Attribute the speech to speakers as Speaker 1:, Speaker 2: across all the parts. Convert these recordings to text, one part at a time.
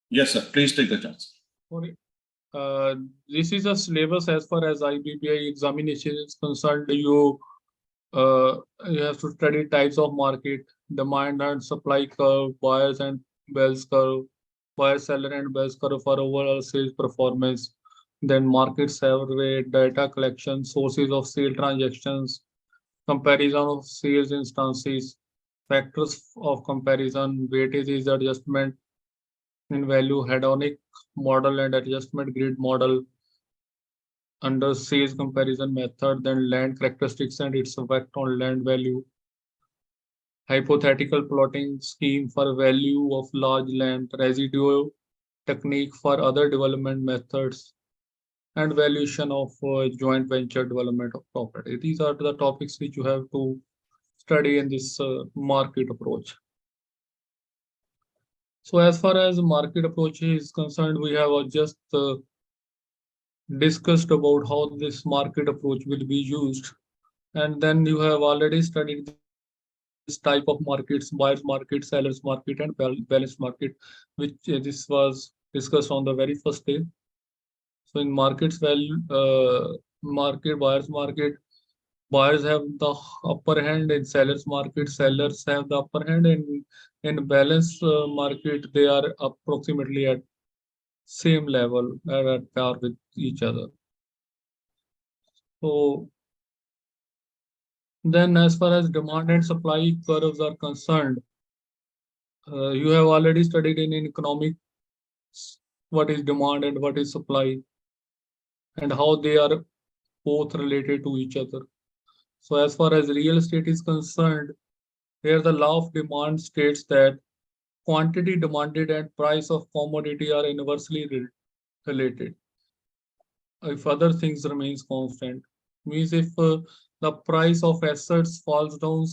Speaker 1: Yes, sir. Please take the chance.
Speaker 2: Okay. This is a syllabus as far as IBBI examination is concerned. You have to study types of market, demand and supply curve, buyers and Bell's curve, buyer seller and Bell's curve for overall sales performance. Then market survey, data collection, sources of sale transactions, comparison of sales instances, factors of comparison, weightage is adjustment in value, hedonic model and adjustment grid model under sales comparison method, then land characteristics and its effect on land value, hypothetical plotting scheme for value of large land, residual technique for other development methods, and valuation of joint venture development of property. These are the topics which you have to study in this market approach. So as far as market approach is concerned, we have just discussed about how this market approach will be used. And then you have already studied this type of markets, buyer's market, seller's market, and balanced market, which this was discussed on the very first day. So in buyer's market, buyers have the upper hand. In seller's market, sellers have the upper hand. And in balanced market, they are approximately at same level, are at par with each other. So then as far as demand and supply curves are concerned, you have already studied in economics what is demand and what is supply and how they are both related to each other. So as far as real estate is concerned, here the law of demand states that quantity demanded and price of commodity are inversely related. If other things remains constant, means if the price of assets falls down,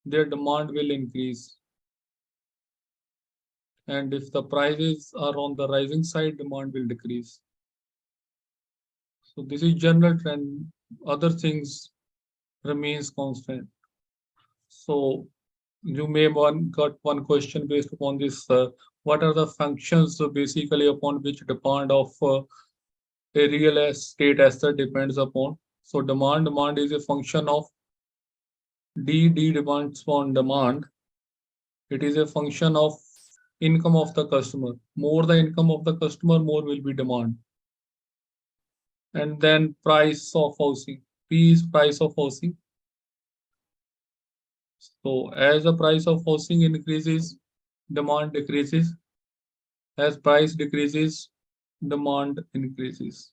Speaker 2: their demand will increase. And if the prices are on the rising side, demand will decrease. So this is general trend. Other things remains constant. So you may got one question based upon this. What are the functions basically upon which demand of a real estate asset depends upon? So demand is a function of D demands on demand. It is a function of income of the customer. More the income of the customer, more will be demand. And then price of housing. P is price of housing. So as the price of housing increases, demand decreases. As price decreases, demand increases.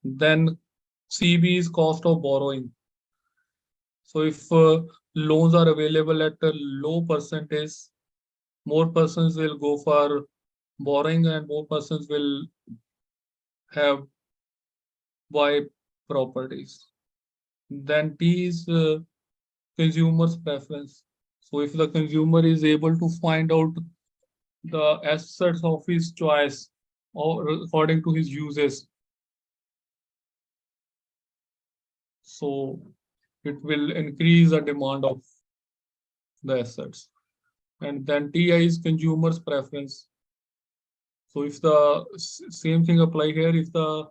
Speaker 2: Then CB is cost of borrowing. So if loans are available at a low percentage, more persons will go for borrowing and more persons will have buy properties. Then T is consumer's preference. So if the consumer is able to find out the assets of his choice or according to his uses, so it will increase the demand of the assets. And then TI is consumer's preference. So if the same thing apply here, if the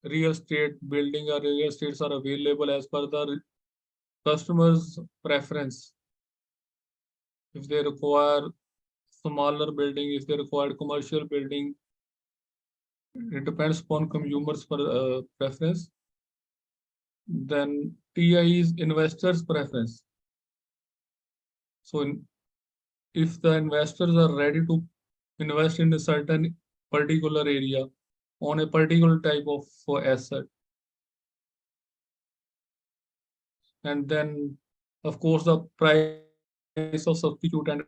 Speaker 2: real estate building or real estates are available as per the customer's preference, if they require smaller building, if they require commercial building, it depends upon consumers' preference. Then TI is investor's preference. So if the investors are ready to invest in a certain particular area on a particular type of asset, and then of course the price of substitute and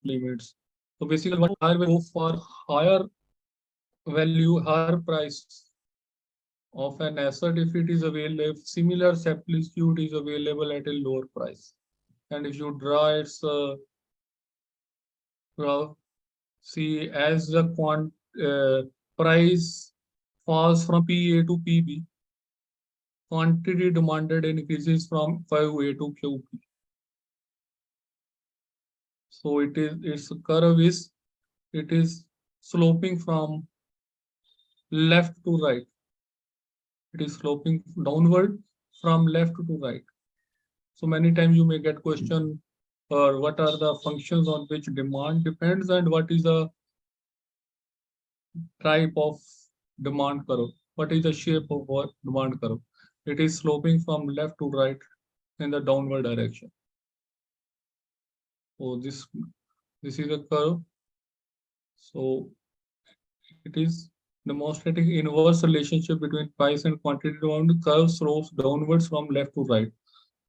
Speaker 2: complements. So basically what buyer will go for higher value, higher price of an asset if it is available, if similar substitute is available at a lower price. And if you draw its graph, see as the price falls from PA to PB, quantity demanded increases from 5A to QP. So its curve is, it is sloping from left to right. It is sloping downward from left to right. So many times you may get question, or what are the functions on which demand depends, and what is the type of demand curve? What is the shape of what demand curve? It is sloping from left to right in the downward direction. So this is a curve. So it is demonstrating inverse relationship between price and quantity demand. The curve slopes downwards from left to right.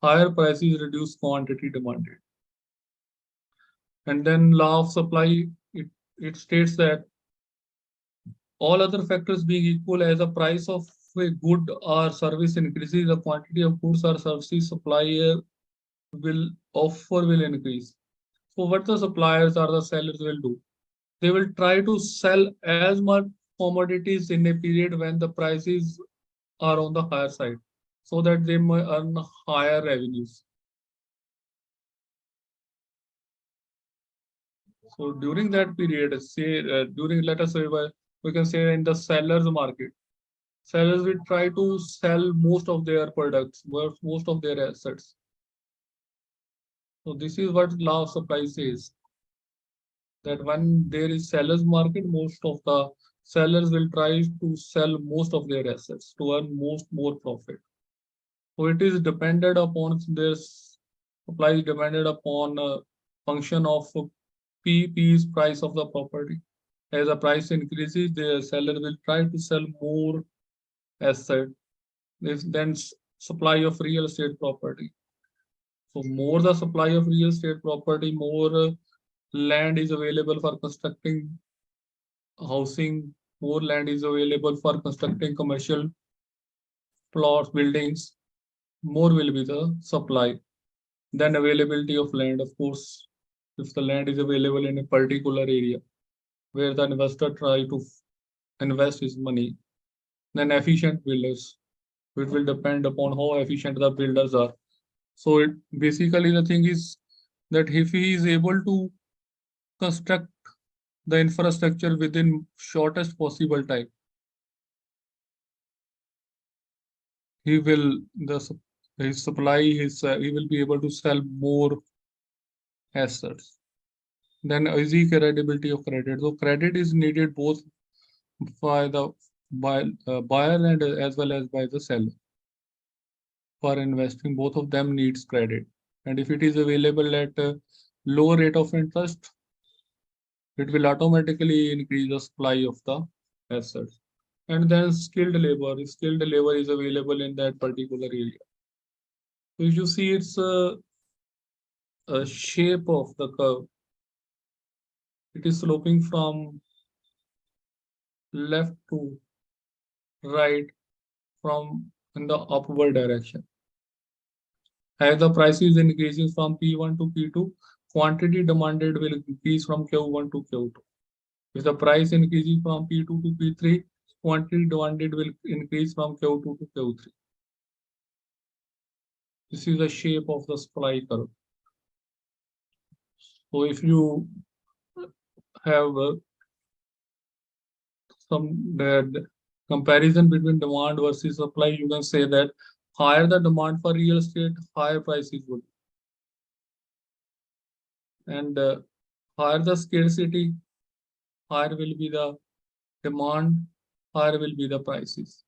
Speaker 2: Higher prices reduce quantity demanded. And then law of supply, it states that all other factors being equal, as the price of a good or service increases, the quantity of goods or services supplier will offer will increase. So what the suppliers or the sellers will do? They will try to sell as much commodities in a period when the prices are on the higher side, so that they may earn higher revenues. So during that period, say during, let us say, we can say in the sellers market, sellers will try to sell most of their products, most of their assets. So this is what law of supply says, that when there is sellers market, most of the sellers will try to sell most of their assets to earn more profit. So it is dependent upon their supply is dependent upon a function of P is price of the property. As the price increases, the seller will try to sell more asset. This then supply of real estate property. So more the supply of real estate property, more land is available for constructing housing, more land is available for constructing commercial plots, buildings, more will be the supply. Then availability of land, of course, if the land is available in a particular area where the investor try to invest his money, then efficient builders. It will depend upon how efficient the builders are. So basically the thing is that if he is able to construct the infrastructure within shortest possible time, he will his supply his he will be able to sell more assets. Then easy credibility of credit. So credit is needed both by the buyer and as well as by the seller. For investing, both of them needs credit. And if it is available at a low rate of interest, it will automatically increase the supply of the assets. And then skilled labor. Skilled labor is available in that particular area. So if you see, it's a shape of the curve. It is sloping from left to right from in the upward direction. As the price is increasing from P1 to P2, quantity demanded will increase from Q1 to Q2. If the price increases from P2 to P3, quantity demanded will increase from Q2 to Q3. This is the shape of the supply curve. So if you have some comparison between demand versus supply, you can say that higher the demand for real estate, higher prices would. And higher the scarcity, higher will be the demand, higher will be the prices.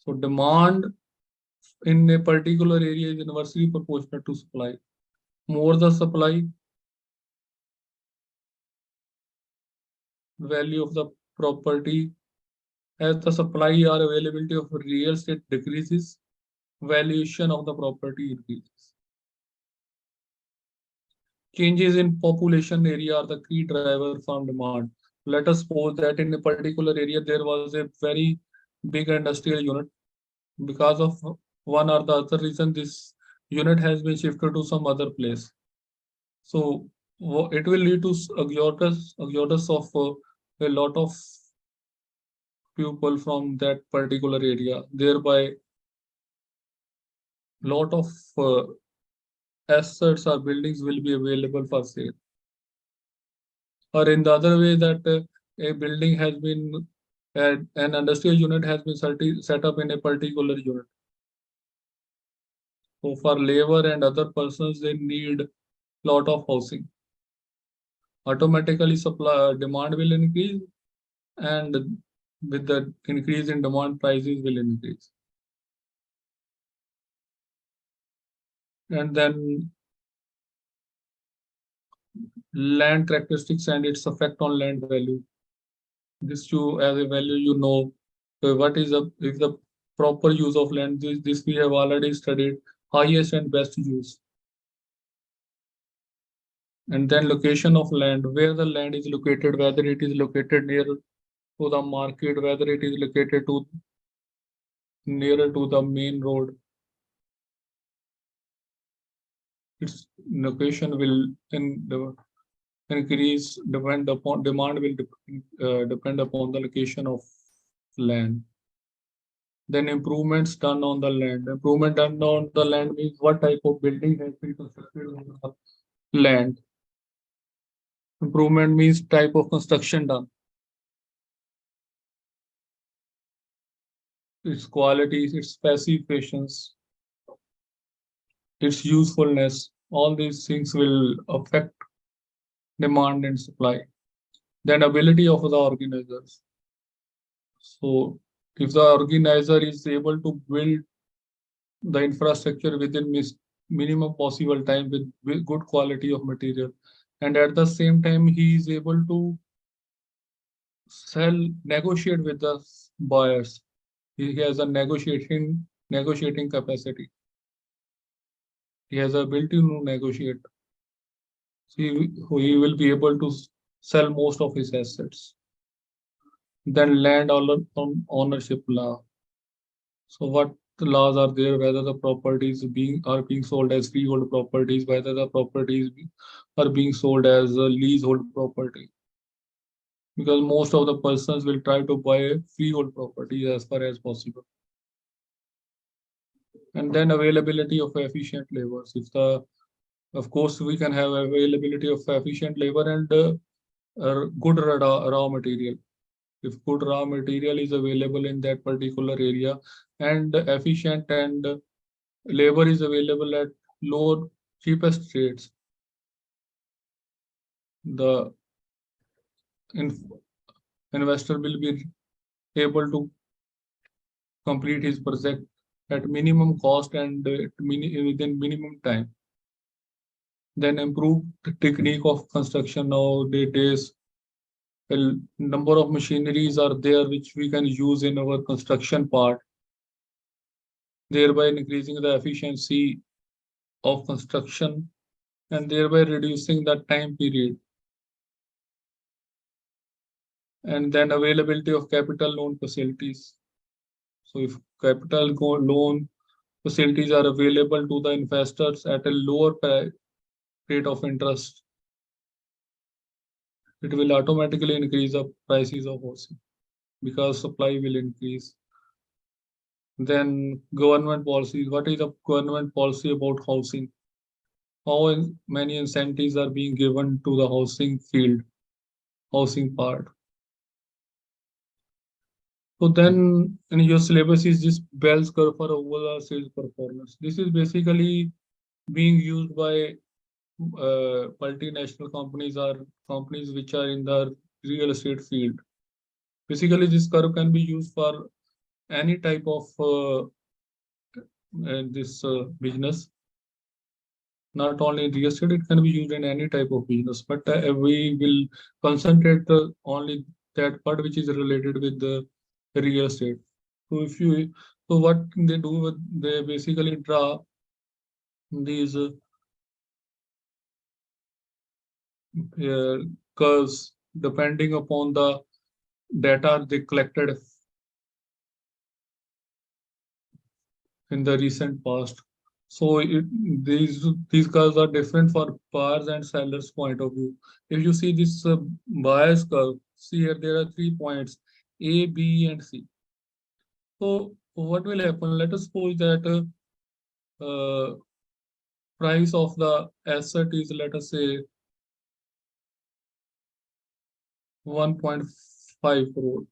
Speaker 2: So demand in a particular area is inversely proportional to supply. More the supply, value of the property, as the supply or availability of real estate decreases, valuation of the property increases. Changes in population area are the key driver from demand. Let us suppose that in a particular area there was a very big industrial unit. Because of one or the other reason, this unit has been shifted to some other place. So it will lead to exodus of a lot of people from that particular area. Thereby, lot of assets or buildings will be available for sale. Or in the other way that a building has been, an industrial unit has been set up in a particular unit. So for labor and other persons, they need lot of housing. Automatically supply demand will increase, and with the increase in demand, prices will increase. And then land characteristics and its effect on land value. This you as a value, what is the proper use of land. This we have already studied, highest and best use. And then location of land, where the land is located, whether it is located near to the market, whether it is located to nearer to the main road. Its location will increase depend upon demand will depend upon the location of land. Then improvements done on the land. Improvement done on the land means what type of building has been constructed on the land. Improvement means type of construction done. Its qualities, its specifications, its usefulness. All these things will affect demand and supply. Then ability of the organizers. So if the organizer is able to build the infrastructure within minimum possible time with good quality of material, and at the same time he is able to negotiate with the buyers. He has a negotiating capacity. He has the ability to negotiate. So he will be able to sell most of his assets. Then ownership law. So what the laws are there, whether the properties are being sold as freehold properties, whether the properties are being sold as a leasehold property. Because most of the persons will try to buy freehold properties as far as possible. And then availability of efficient labors. Of course, we can have availability of efficient labor and good raw material. If good raw material is available in that particular area, and efficient and labor is available at low, cheapest rates, the investor will be able to complete his project at minimum cost and within minimum time. Then improved technique of construction. Nowadays, a number of machineries are there which we can use in our construction part, thereby increasing the efficiency of construction and thereby reducing the time period. And then availability of capital loan facilities. So if capital loan facilities are available to the investors at a lower rate of interest, it will automatically increase the prices of housing because supply will increase. Then government policies. What is the government policy about housing? How many incentives are being given to the housing field, housing part? So then in your syllabus is this Bell's curve for overall sales performance. This is basically being used by multinational companies or companies which are in the real estate field. Basically, this curve can be used for any type of this business. Not only in real estate, it can be used in any type of business, but we will concentrate only that part which is related with the real estate. So what they do, they basically draw these curves depending upon the data they collected in the recent past. So these curves are different for buyers and sellers point of view. If you see this buyers curve, see here there are 3 points, A, B, and C. So what will happen? Let us suppose that price of the asset is, let us say, 1.5 crore.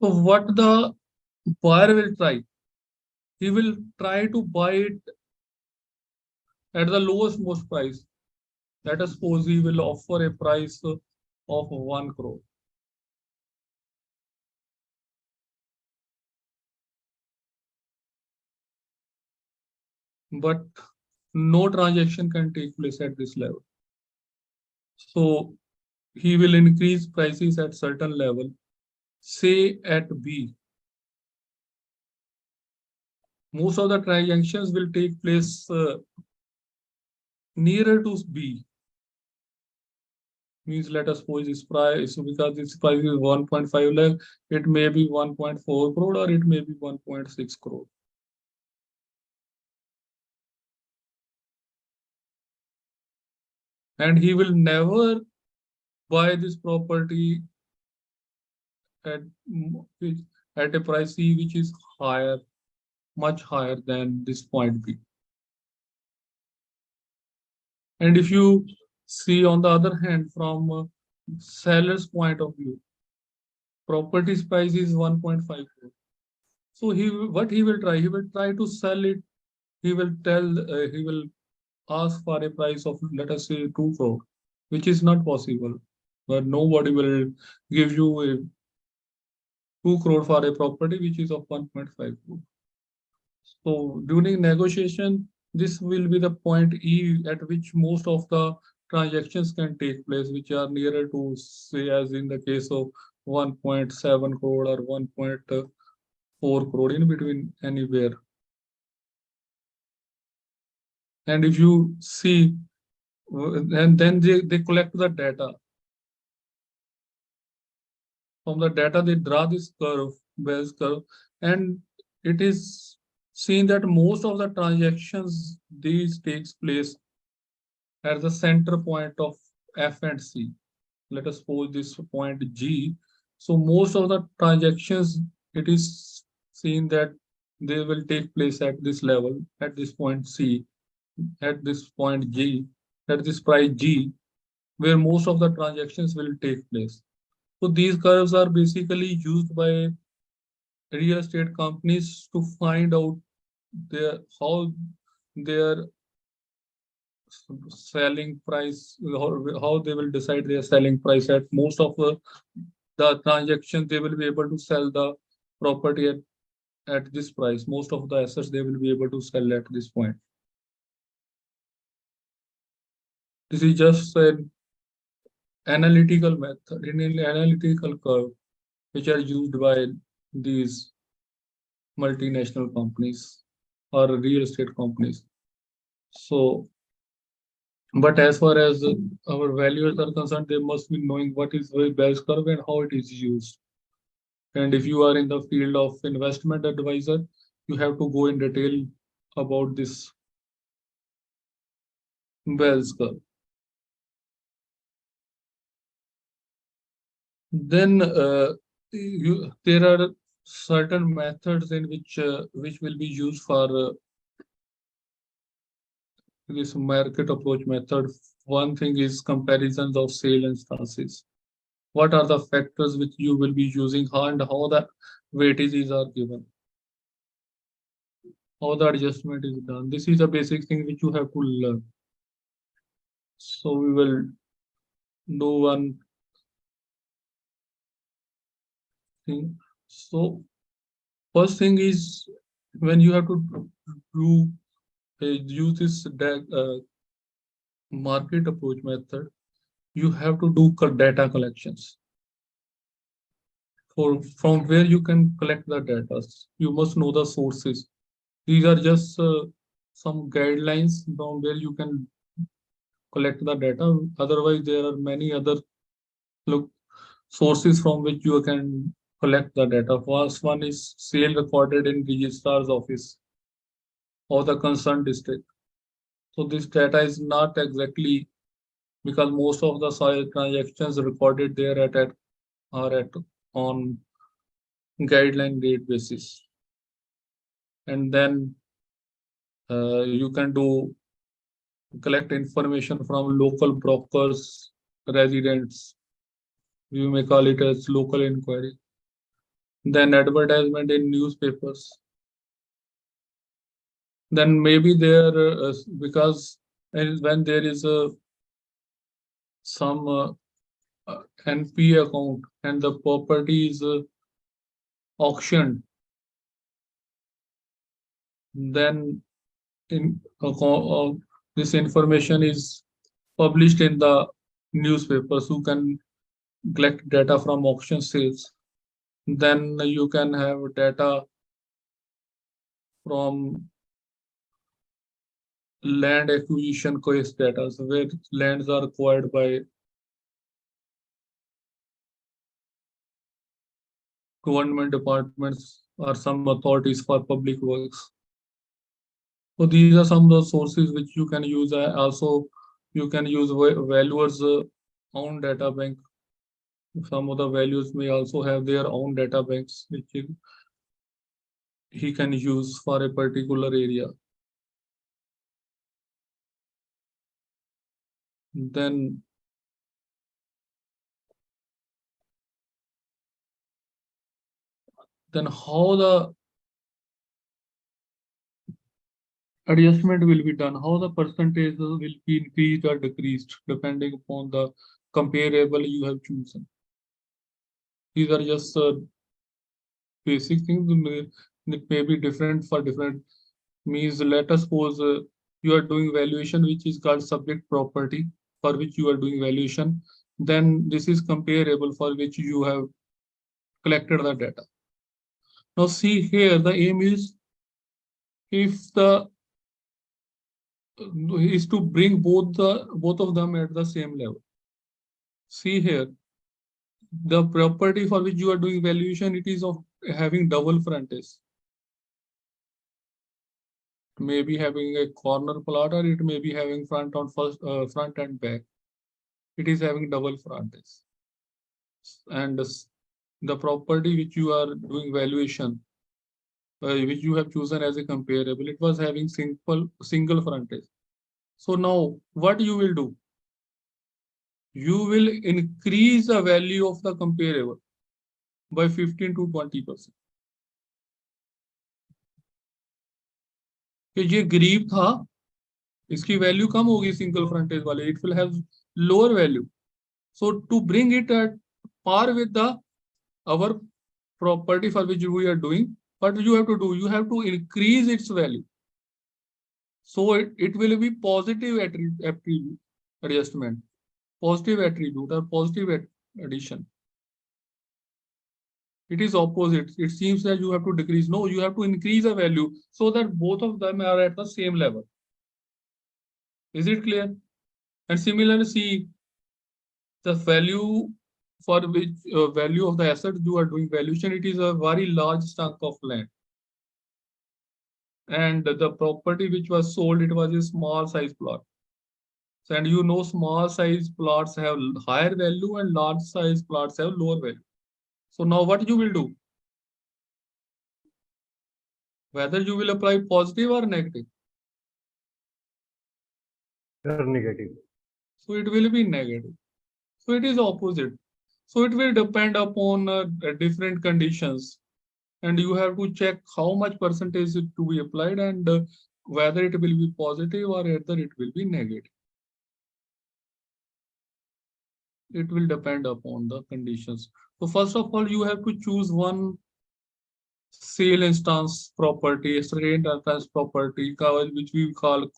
Speaker 2: So what the buyer will try? He will try to buy it at the lowest most price. Let us suppose he will offer a price of 1 crore. But no transaction can take place at this level. So he will increase prices at certain level, say at B. Most of the transactions will take place nearer to B. Means let us suppose this price, so because this price is 1.5 lakh, it may be 1.4 crore or it may be 1.6 crore. And he will never buy this property at, at a price C which is higher, much higher than this point B. And if you see on the other hand, from seller's point of view, property's price is 1.5 crore. So what he will try to sell it. He will ask for a price of, let us say, 2 crore, which is not possible. But nobody will give you a 2 crore for a property which is of 1.5 crore. So during negotiation, this will be the point E at which most of the transactions can take place, which are nearer to, say, as in the case of 1.7 crore or 1.4 crore, in between anywhere. And if you see, and then they collect the data. From the data, they draw this curve, Bayes curve, and it is seen that most of the transactions these takes place at the center point of F and C. Let us suppose this point G. So most of the transactions, it is seen that they will take place at this level, at this point C, at this point G, at this price G, where most of the transactions will take place. So these curves are basically used by real estate companies to find out how their selling price, how they will decide their selling price. At most of the transactions, they will be able to sell the property at this price. Most of the assets they will be able to sell at this point. This is just an analytical method, an analytical curve, which are used by these multinational companies or real estate companies. So, but as far as our valuers are concerned, they must be knowing what is the Bayes curve and how it is used. And if you are in the field of investment advisor, you have to go in detail about this Bayes curve. Then there are certain methods in which will be used for this market approach method. One thing is comparisons of sale instances. What are the factors which you will be using, and how the weightages are given, how the adjustment is done. This is a basic thing which you have to learn. So we will do one thing. So first thing is, when you have to do use this market approach method, you have to do data collections. From where you can collect the data, you must know the sources. These are just some guidelines from where you can collect the data. Otherwise, there are many other sources from which you can collect the data. First one is sale recorded in registrar's office or the concerned district. So this data is not exactly, because most of the sale transactions recorded there are at on guideline rate basis. And then you can do collect information from local brokers, residents. You may call it as local inquiry. Then advertisement in newspapers. Then maybe there because when there is a some NP account and the property is auctioned, then in this information is published in the newspapers who can collect data from auction sales. Then you can have data from land acquisition case data, so where lands are acquired by government departments or some authorities for public works. So these are some of the sources which you can use. Also, you can use valuers' own data bank. Some of the values may also have their own data banks which he can use for a particular area. Then how the adjustment will be done, how the percentage will be increased or decreased depending upon the comparable you have chosen. These are just basic things. It may be different for different means. Let us suppose you are doing valuation which is called subject property, for which you are doing valuation. Then this is comparable for which you have collected the data. Now see here, the aim is if the is to bring both of them at the same level. See here, the property for which you are doing valuation, it is of having double frontage. May be having a corner plot, or it may be having front and back. It is having double frontage. And the property which you are doing valuation, which you have chosen as a comparable, it was having single frontage. So now what you will do? You will increase the value of the comparable by 15 to 20%. ये गरीब था, इसकी value कम होगी single फ्रंटेज वाले, it will have lower value. So to bring it at par with the our property for which we are doing, what you have to do? You have to increase its value. So it will be positive attribute adjustment, positive attribute or positive addition. It is opposite. It seems that you have to decrease. No, you have to increase the value so that both of them are at the same level. Is it clear? And similarly, see the value for which value of the asset you are doing valuation, it is a very large chunk of land. And the property which was sold, it was a small size plot. And you know, small size plots have higher value and large size plots have lower value. So now what you will do? Whether you will apply positive or negative?
Speaker 1: Negative.
Speaker 2: So it will be negative. So it is opposite. So it will depend upon different conditions. And you have to check how much percentage is to be applied and whether it will be positive or whether it will be negative. It will depend upon the conditions. So first of all, you have to choose one sale instance property, certain instance property, which we call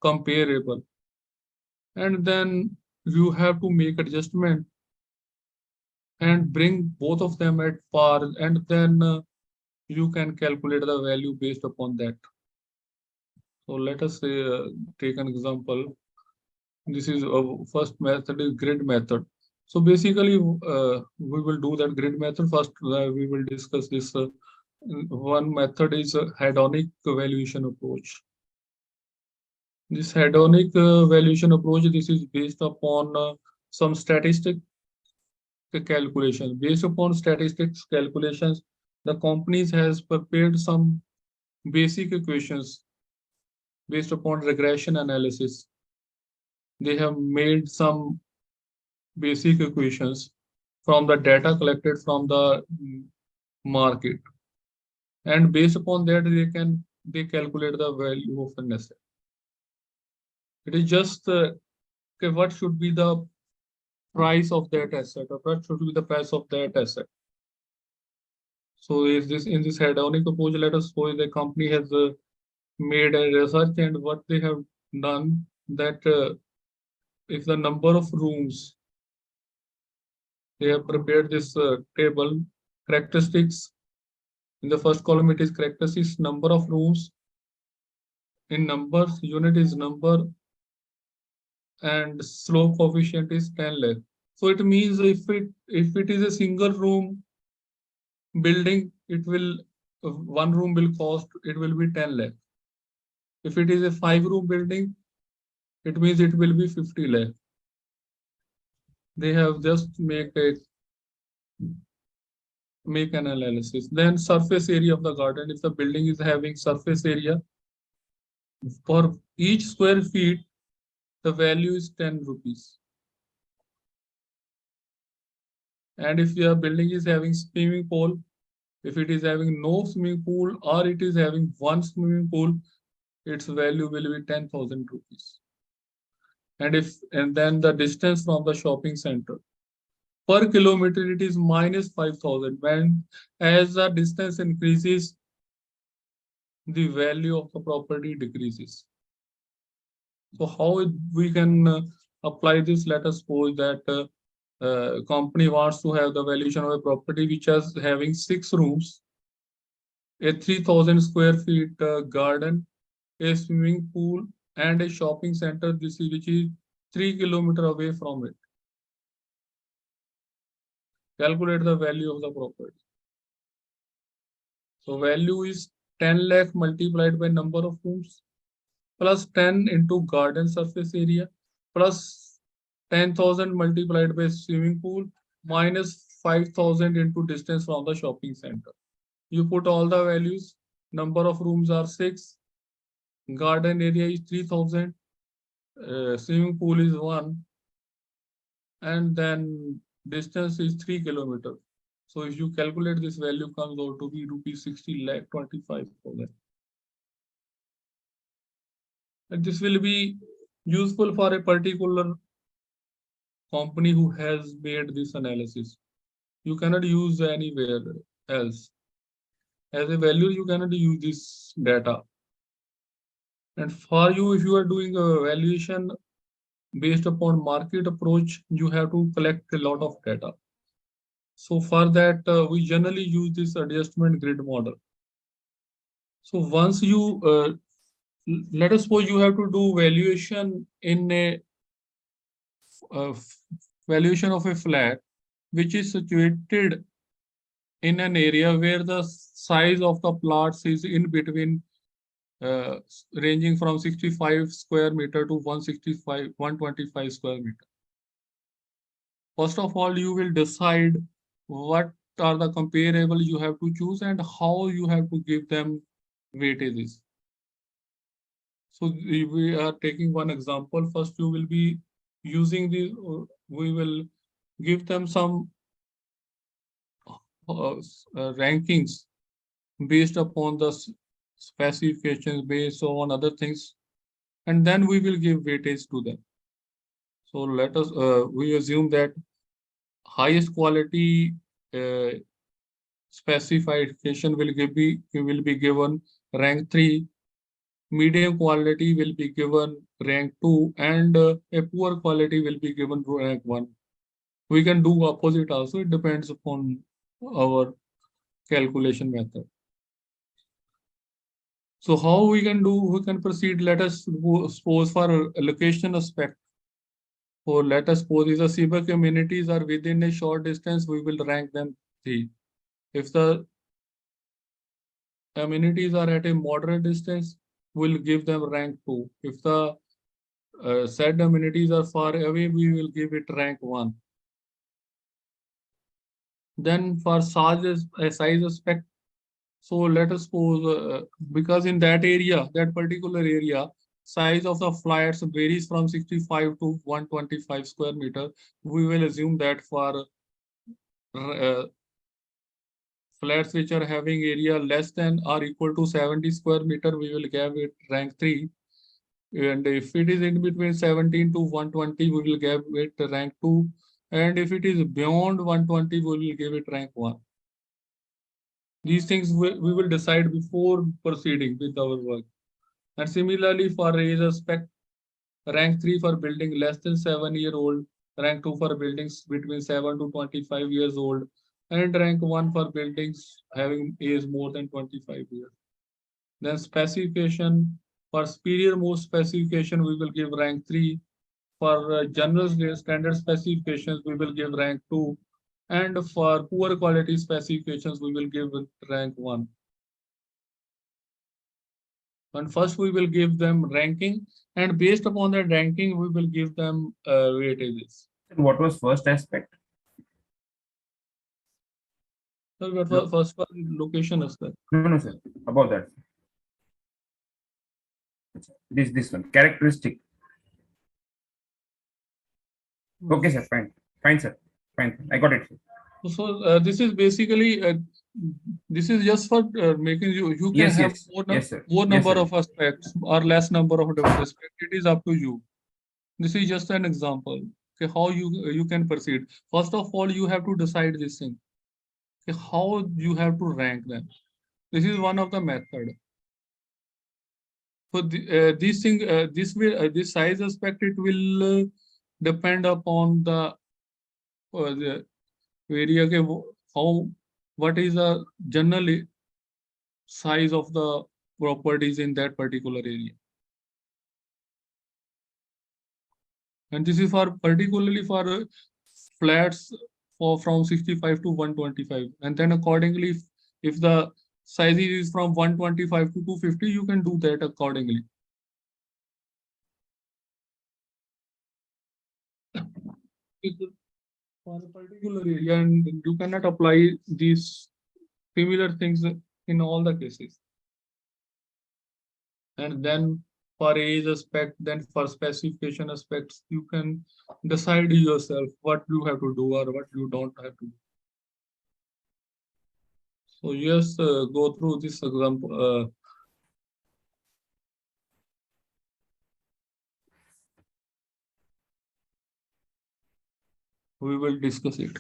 Speaker 2: comparable. And then you have to make adjustment and bring both of them at par, and then you can calculate the value based upon that. So let us say, take an example. This is first method is grid method. So basically, we will do that grid method first. We will discuss this. One method is a hedonic valuation approach. This hedonic valuation approach, this is based upon some statistic calculations. Based upon statistics calculations, the companies has prepared some basic equations based upon regression analysis. they have made some basic equations from the data collected from the market, and based upon that they calculate the value of an asset. It is just okay, what should be the price of that asset, or what should be the price of that asset. So is this in this hedonic approach? Let us suppose the company has made a research, and what they have done that if the number of rooms, they have prepared this table characteristics. In the first column, it is characteristics number of rooms. In numbers, unit is number, and slope coefficient is 10 lakh. So it means if it is a single room building, it will one room will cost, it will be 10 lakh. If it is a 5-room building, it means it will be 50 lakh. They have just make an analysis. Then surface area of the garden. If the building is having surface area, for each square feet, the value is 10 rupees. And if your building is having swimming pool, if it is having no swimming pool or it is having one swimming pool, its value will be 10,000 rupees. And then the distance from the shopping center. Per kilometer, it is minus 5,000. When as the distance increases, the value of the property decreases. So how we can apply this? Let us suppose that company wants to have the valuation of a property which is having 6 rooms, a 3,000 square feet garden, a swimming pool, and a shopping center. This is which is 3 kilometers away from it. Calculate the value of the property. So value is 10 lakh multiplied by number of rooms plus 10 into garden surface area plus 10,000 multiplied by swimming pool minus 5,000 into distance from the shopping center. You put all the values. Number of rooms are 6. Garden area is 3,000. Swimming pool is 1. And then distance is 3 kilometers. So if you calculate, this value comes out to be rupees 60 lakh 25,000. And this will be useful for a particular company who has made this analysis. You cannot use anywhere else. As a value, you cannot use this data. And for you, if you are doing a valuation based upon market approach, you have to collect a lot of data. So for that, we generally use this adjustment grid model. So once you, let us suppose you have to do valuation in a valuation of a flat, which is situated in an area where the size of the plots is in between ranging from 65 square meter to 125 square meter. First of all, you will decide what are the comparable you have to choose and how you have to give them weightages. So we are taking one example. First, you will be using the, we will give them some rankings based upon the specifications, based on other things, and then we will give weightage to them. So let us, we assume that highest quality specification will be given rank 3, medium quality will be given rank 2, and a poor quality will be given rank 1. We can do opposite also. It depends upon our calculation method. So how we can do, we can proceed. Let us suppose for location aspect. Or let us suppose if the CEV communities are within a short distance, we will rank them 3. If the amenities are at a moderate distance, we'll give them rank 2. If the said amenities are far away, we will give it rank 1. Then for size aspect, so let us suppose because in that area, that particular area, size of the flats varies from 65 to 125 square meter, we will assume that for flats which are having area less than or equal to 70 square meter, we will give it rank 3. And if it is in between 17 to 120, we will give it rank 2. And if it is beyond 120, we will give it rank 1. These things we will decide before proceeding with our work. And similarly for age aspect, rank 3 for building less than 7-year-old, rank 2 for buildings between 7 to 25 years old, and rank 1 for buildings having age more than 25 years. Then specification, for superior most specification, we will give rank 3. For general standard specifications, we will give rank 2. And for poor quality specifications, we will give rank 1. And first we will give them ranking, and based upon that ranking, we will give them weightages.
Speaker 1: And what was first aspect?
Speaker 2: So what was first was location aspect.
Speaker 1: No, sir. About that. This one. Characteristic. Okay, sir. Fine. Fine, sir. Fine. I got it.
Speaker 2: So this is basically this is just for making you can have more number of aspects or less number of aspects. It is up to you. This is just an example. Okay, how you can proceed. First of all, you have to decide this thing. Okay, how you have to rank them. This is one of the method. So this thing, this size aspect, it will depend upon the area. Okay, what is the general size of the properties in that particular area. And this is for particularly for flats from 65 to 125. And then accordingly, if the size is from 125 to 250, you can do that accordingly. For a particular area, and you cannot apply these similar things in all the cases. And then for age aspect, then for specification aspects, you can decide yourself what you have to do or what you don't have to do. So just go through this example. We will discuss it.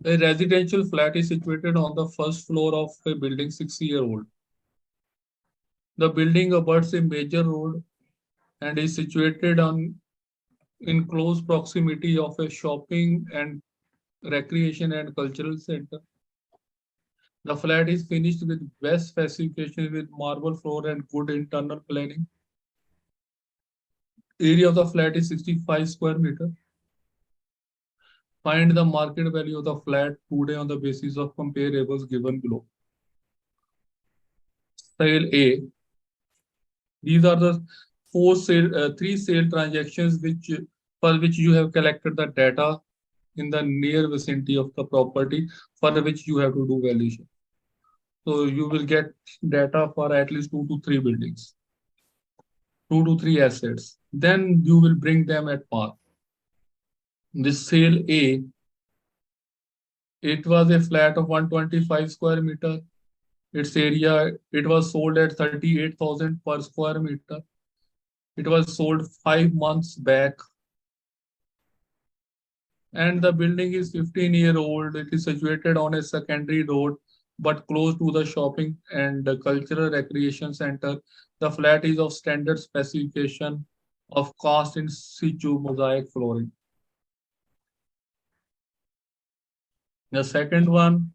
Speaker 2: A residential flat is situated on the first floor of a building 6-year-old. The building abuts a major road and is situated in close proximity of a shopping and recreation and cultural center. The flat is finished with best specifications with marble floor and good internal planning. Area of the flat is 65 square meter. Find the market value of the flat today on the basis of comparables given below. Sale A. These are the three sale transactions for which you have collected the data in the near vicinity of the property for which you have to do valuation. So you will get data for at least 2 to 3 buildings, 2 to 3 assets. Then you will bring them at par. This sale A, it was a flat of 125 square meter. Its area, it was sold at 38,000 per square meter. It was sold 5 months back. And the building is 15-year-old. It is situated on a secondary road, but close to the shopping and the cultural recreation center. The flat is of standard specification of cast in situ mosaic flooring. The second one,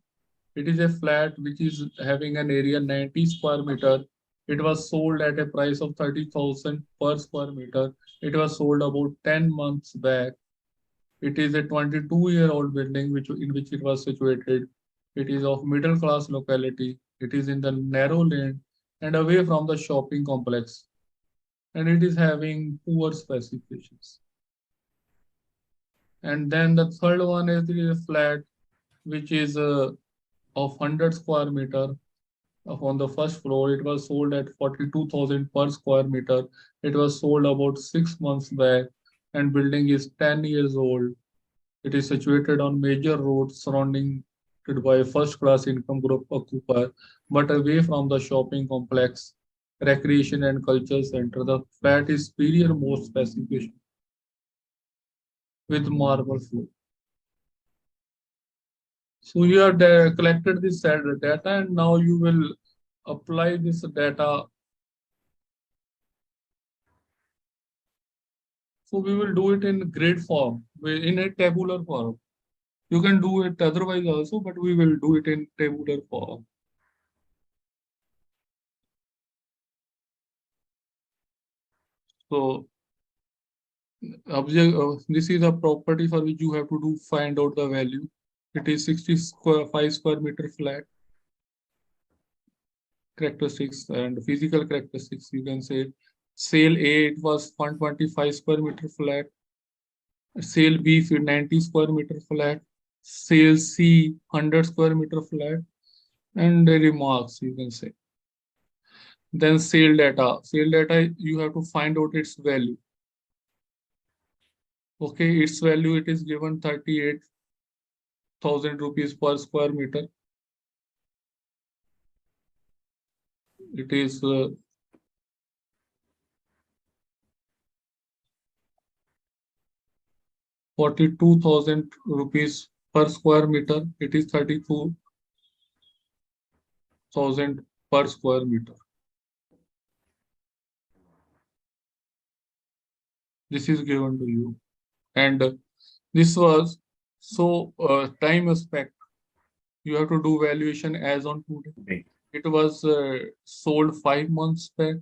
Speaker 2: It is a flat which is having an area 90 square meter. It was sold at a price of 30,000 per square meter. It was sold about 10 months back. It is a 22-year-old building in which it was situated. It is of middle class locality. It is in the narrow lane and away from the shopping complex. And it is having poor specifications. And then the third one is the flat, which is of 100 square meter. On the first floor, it was sold at 42,000 per square meter. It was sold about 6 months back, and building is 10 years old. It is situated on major roads surrounding it by a first-class income group occupier, but away from the shopping complex, recreation and culture center. The flat is superior most specification with marble floor. So you have collected this data, and now you will apply this data. So we will do it in grid form, in a tabular form. You can do it otherwise also, but we will do it in tabular form. So this is a property for which you have to find out the value. It is 65 square meter flat. Characteristics and physical characteristics, you can say. Sale A, it was 125 square meter flat. Sale B, 90 square meter flat. Sale C, 100 square meter flat. And the remarks, you can say. Then sale data. Sale data, you have to find out its value. Okay, its value, it is given 38,000 rupees per square meter. It is 42,000 rupees per square meter. It is 32,000 per square meter. This is given to you. And this was time aspect. You have to do valuation as on today. It was sold 5 months back.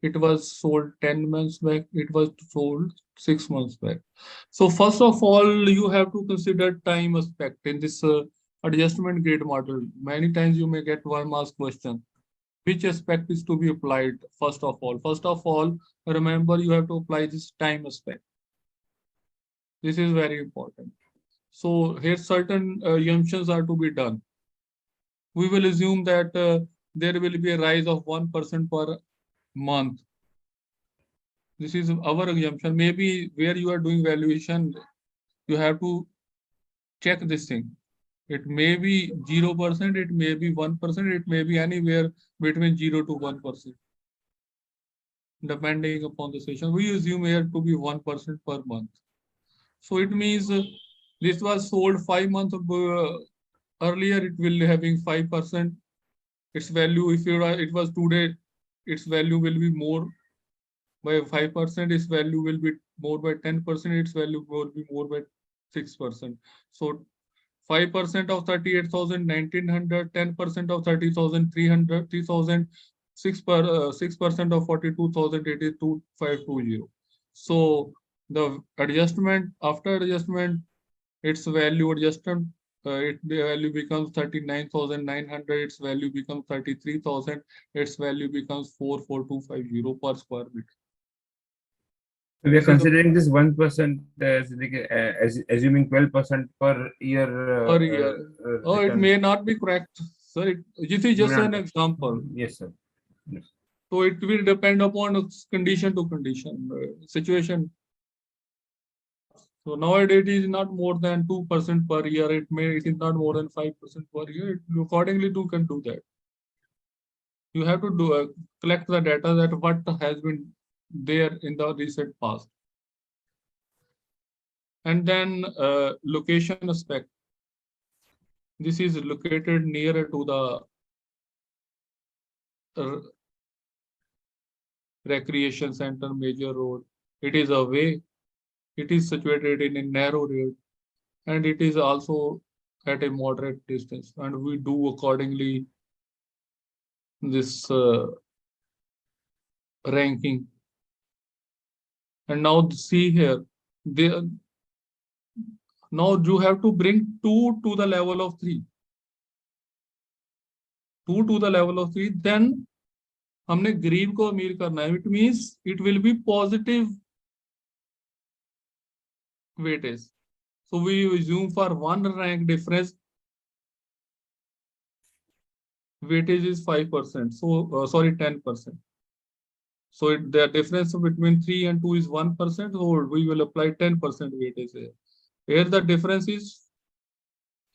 Speaker 2: It was sold 10 months back. It was sold 6 months back. So first of all, you have to consider time aspect in this adjustment grade model. Many times you may get 1 mark question. Which aspect is to be applied first of all? First of all, remember you have to apply this time aspect. This is very important. So here certain assumptions are to be done. We will assume that there will be a rise of 1% per month. This is our assumption. Maybe where you are doing valuation, you have to check this thing. It may be 0%, it may be 1%, it may be anywhere between 0 to 1%. Depending upon the session, we assume here to be 1% per month. So it means this was sold 5 months ago. Earlier, it will having 5%. Its value, if it was today, its value will be more by 5%. Its value will be more by 10%. Its value will be more by 6%. So 5% of 38,1900, 10% of 30,300, 3,000, 6% of 42,000, it is 2520. So the adjustment, after adjustment, its value adjustment, the value becomes 39,900, its value becomes 33,000, its value becomes 44250 per square meter.
Speaker 1: We are considering this 1% as assuming 12% per year.
Speaker 2: Per year. Oh, it may not be correct. Sir, this is just an example.
Speaker 1: Yes, sir. Yes.
Speaker 2: So it will depend upon condition to condition, situation. So nowadays it is not more than 2% per year. It is not more than 5% per year. You accordingly can do that. You have to collect the data that what has been there in the recent past. And then location aspect. This is located nearer to the recreation center, major road. It is away. It is situated in a narrow road, and it is also at a moderate distance, and we do accordingly this ranking. And now see here, now you have to bring 2 to the level of 3. 2 to the level of 3, then हमने गरीब को अमीर करना है. It means it will be positive weightage. So we assume for one rank difference, weightage is 5%. So sorry, 10%. So the difference between 3 and 2 is 1%. So we will apply 10% weightage here. Here the difference is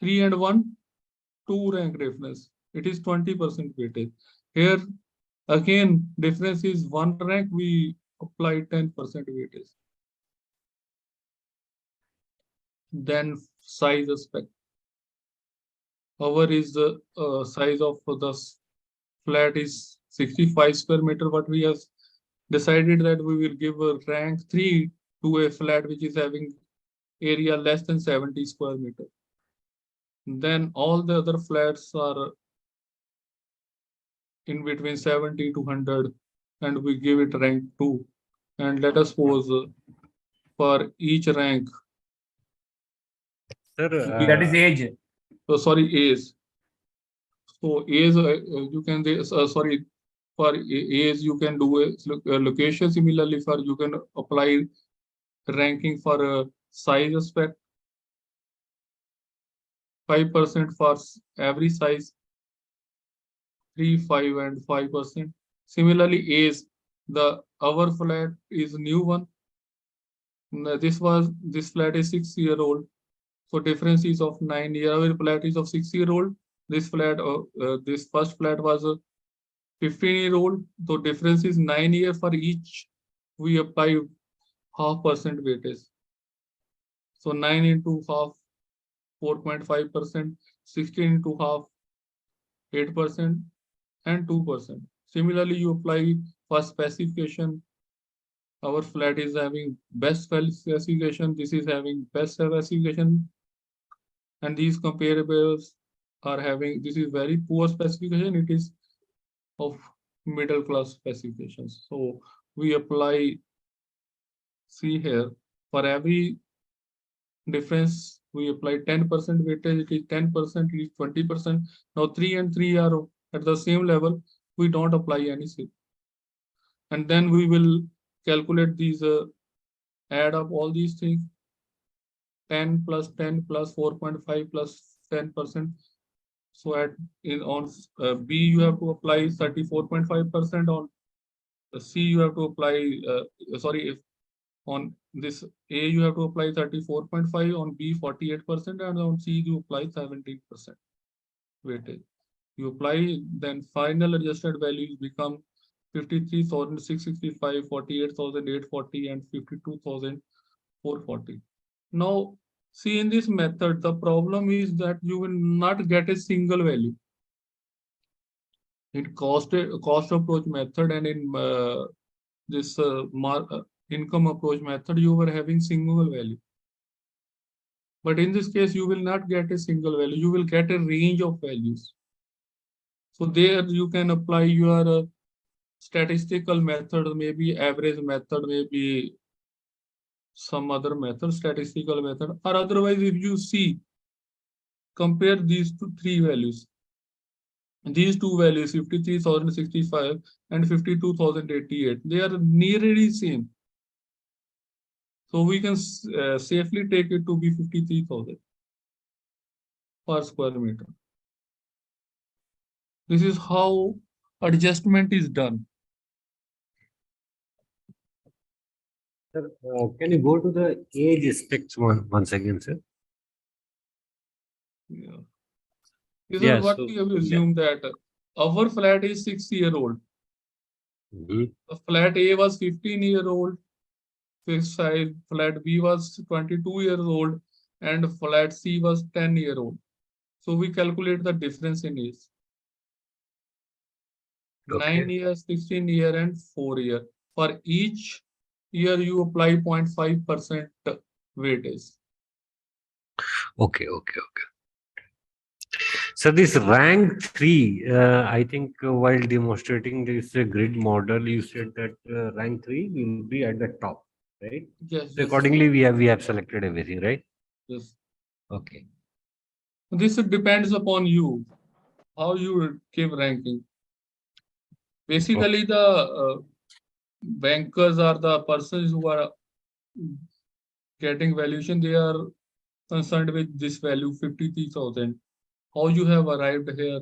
Speaker 2: 3 and 1, 2 rank difference. It is 20% weightage. Here again, difference is 1 rank. We apply 10% weightage. Then size aspect. Our is the size of the flat is 65 square meter. But we have decided that we will give a rank 3 to a flat which is having area less than 70 square meter. Then all the other flats are in between 70 to 100, and we give it rank 2. And let us suppose for each rank.
Speaker 1: Sir, that is age.
Speaker 2: So sorry, age. So age you can sorry, for age you can do a location. Similarly, for you can apply ranking for size aspect. 5% for every size. 3, 5, and 5%. Similarly, age, our flat is new one. This flat is 6-year-old. So difference is of 9 years. Our flat is of 6-year-old. This flat, this first flat was 15-year-old. So difference is 9 years. For each, we apply 0.5% weightage. So 9 into half, 4.5%. 16 into half, 8%. And 2%. Similarly, you apply for specification. Our flat is having best specification. This is having best specification. And these comparables are having, this is very poor specification. It is of middle class specifications. So we apply, see here, for every difference, we apply 10% weightage. It is 10%, it is 20%. Now 3 and 3 are at the same level. We don't apply anything. And then we will calculate these, add up all these things. 10 plus 10 plus 4.5 plus 10%. So on B, you have to apply 34.5%. On C, you have to apply, sorry, if on this A, you have to apply 34.5, on B, 48%, and on C, you apply 17% weightage. You apply, then final adjusted values become 53,665, 48,840, and 52,440. Now, see, in this method, the problem is that you will not get a single value. In cost approach method and in this income approach method, you were having single value. But in this case, you will not get a single value. You will get a range of values. So there you can apply your statistical method, maybe average method, maybe some other method, statistical method, or otherwise, if you see, compare these 3 values. These 2 values, 53,065 and 52,088, they are nearly same. So we can safely take it to be 53,000 per square meter. This is how adjustment is done.
Speaker 3: Sir, can you go to the age aspects once again, sir?
Speaker 2: Yeah. This
Speaker 3: Yeah,
Speaker 2: is what
Speaker 3: so-
Speaker 2: we have assumed that our flat is 6-year-old.
Speaker 3: Mhm.
Speaker 2: Flat A was 15-year-old. Flat B was 22 years old, and flat C was 10-year-old. So we calculate the difference in age.
Speaker 3: Okay.
Speaker 2: 9 years, 16 year, and 4 year. For each year, you apply 0.5% weightage.
Speaker 3: Okay. So this rank 3, I think while demonstrating this grid model, you said that rank 3 will be at the top, right?
Speaker 2: Yes,
Speaker 3: So
Speaker 2: yes,
Speaker 3: accordingly, we have selected everything, right?
Speaker 2: yes.
Speaker 3: Okay.
Speaker 2: This depends upon you, how you give ranking. Basically, the bankers are the persons who are getting valuation. They are concerned with this value 53,000. How you have arrived here?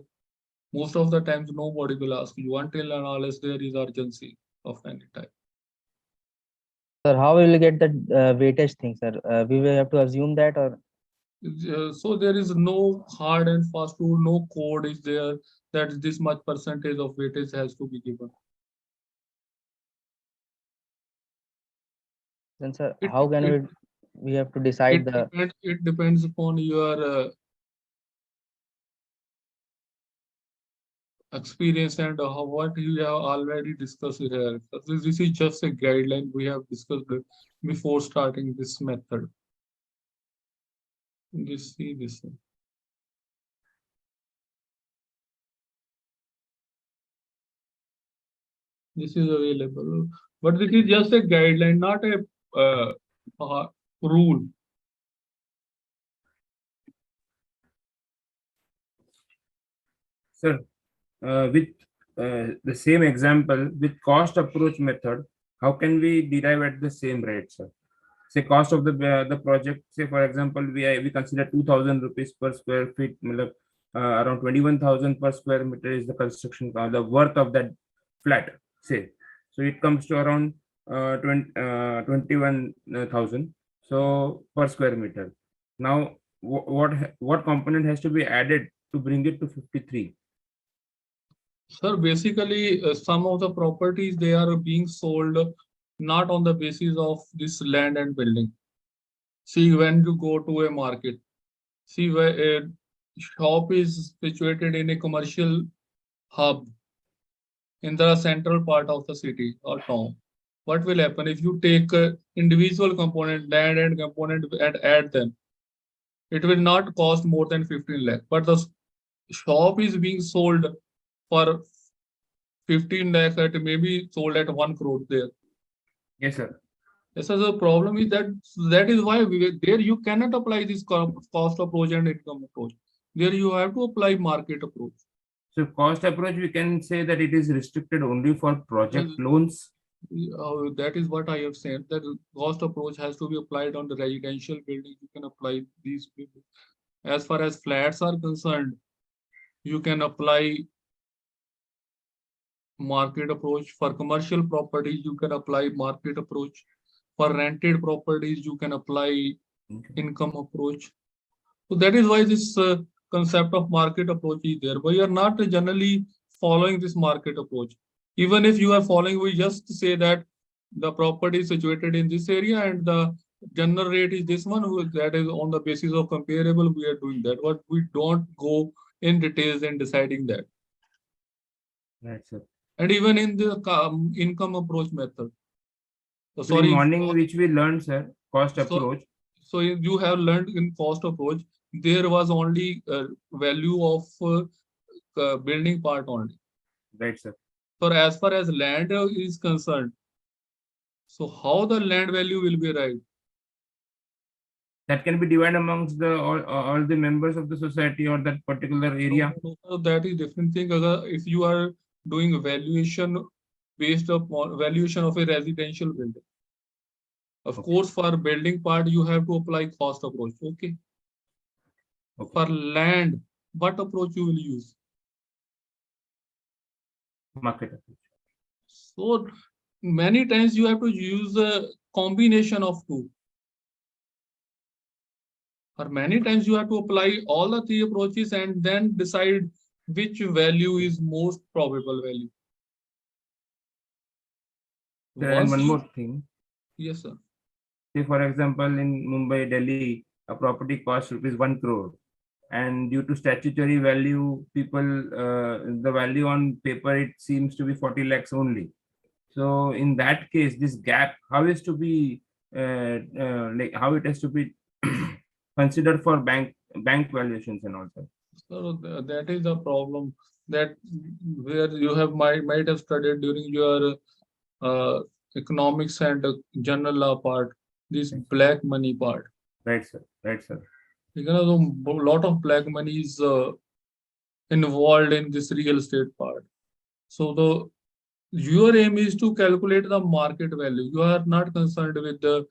Speaker 2: Most of the times, nobody will ask you until and unless there is urgency of any type.
Speaker 4: Sir, how will we get that weightage thing, sir? We will have to assume that, or
Speaker 2: So there is no hard and fast rule, no code is there that this much percentage of weightage has to be given.
Speaker 4: then, sir,
Speaker 2: It,
Speaker 4: how can
Speaker 2: it,
Speaker 4: we have to decide the
Speaker 2: it depends upon your experience and what you have already discussed here. This is just a guideline we have discussed before starting this method. Just see this. This is available, but this is just a guideline, not a rule.
Speaker 1: Sir, with the same example, with cost approach method, how can we derive at the same rate, sir? Say cost of the project, say for example, we consider 2,000 rupees per square feet, around 21,000 per square meter is the construction, the worth of that flat, say. So it comes to around 21,000 so per square meter. Now, what component has to be added to bring it to 53?
Speaker 2: Sir, basically, some of the properties, they are being sold not on the basis of this land and building. See, when you go to a market, see where a shop is situated in a commercial hub in the central part of the city or town. What will happen if you take individual component, land and component, and add them? It will not cost more than 15 lakh, but the shop is being sold for 15 lakhs, that may be sold at 1 crore there.
Speaker 1: Yes, sir.
Speaker 2: Yes, so the problem is that is why there you cannot apply this cost approach and income approach. There you have to apply market approach.
Speaker 1: So cost approach, we can say that it is restricted only for project
Speaker 2: Yes.
Speaker 1: loans.
Speaker 2: That is what I have said, that cost approach has to be applied on the residential building. You can apply these people. As far as flats are concerned, you can apply market approach. For commercial properties, you can apply market approach. For rented properties, you can apply income approach. So that is why this concept of market approach is there. But you are not generally following this market approach. Even if you are following, we just say that the property is situated in this area and the general rate is this one. That is on the basis of comparable, we are doing that. But we don't go in details in deciding that.
Speaker 1: Right, sir.
Speaker 2: And even in the income approach method. So,
Speaker 1: So in morning, which we learned, sir, cost approach.
Speaker 2: So you have learned in cost approach, there was only value of building part only.
Speaker 1: Right, sir.
Speaker 2: For as far as land is concerned, so how the land value will be arrived?
Speaker 1: That can be divided amongst all the members of the society or that particular area.
Speaker 2: So that is different thing. If you are doing valuation based upon valuation of a residential building, of course, for building part, you have to apply cost approach. Okay. For land, what approach you will use?
Speaker 1: Market approach.
Speaker 2: So many times you have to use a combination of two. Or many times you have to apply all the three approaches and then decide which value is most probable value.
Speaker 1: And one more thing.
Speaker 2: Yes, sir.
Speaker 1: Say, for example, in Mumbai, Delhi, a property costs rupees 1 crore. And due to statutory value, the value on paper, it seems to be 40 lakhs only. So in that case, this gap, how is to be, how it has to be considered for bank valuations and also.
Speaker 2: So that is the problem, that where you have might have studied during your economics and general law part, this black money part.
Speaker 1: Right, sir. Right, sir.
Speaker 2: Because a lot of black money is involved in this real estate part. So your aim is to calculate the market value. You are not concerned with the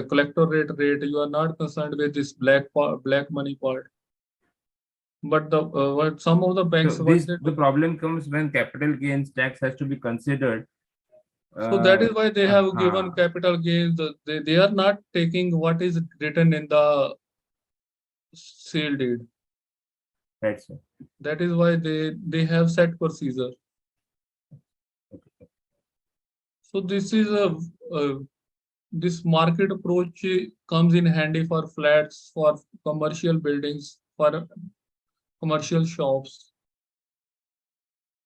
Speaker 2: collector rate. You are not concerned with this black money part. But what some of the banks,
Speaker 1: So
Speaker 2: what
Speaker 1: this
Speaker 2: they
Speaker 1: the
Speaker 2: do,
Speaker 1: problem comes when capital gains tax has to be considered.
Speaker 2: so that is why they have given
Speaker 1: Uh-huh.
Speaker 2: capital gains. They are not taking what is written in the sale deed.
Speaker 1: Right, sir.
Speaker 2: That is why they have set procedure. So this is this market approach comes in handy for flats, for commercial buildings, for commercial shops,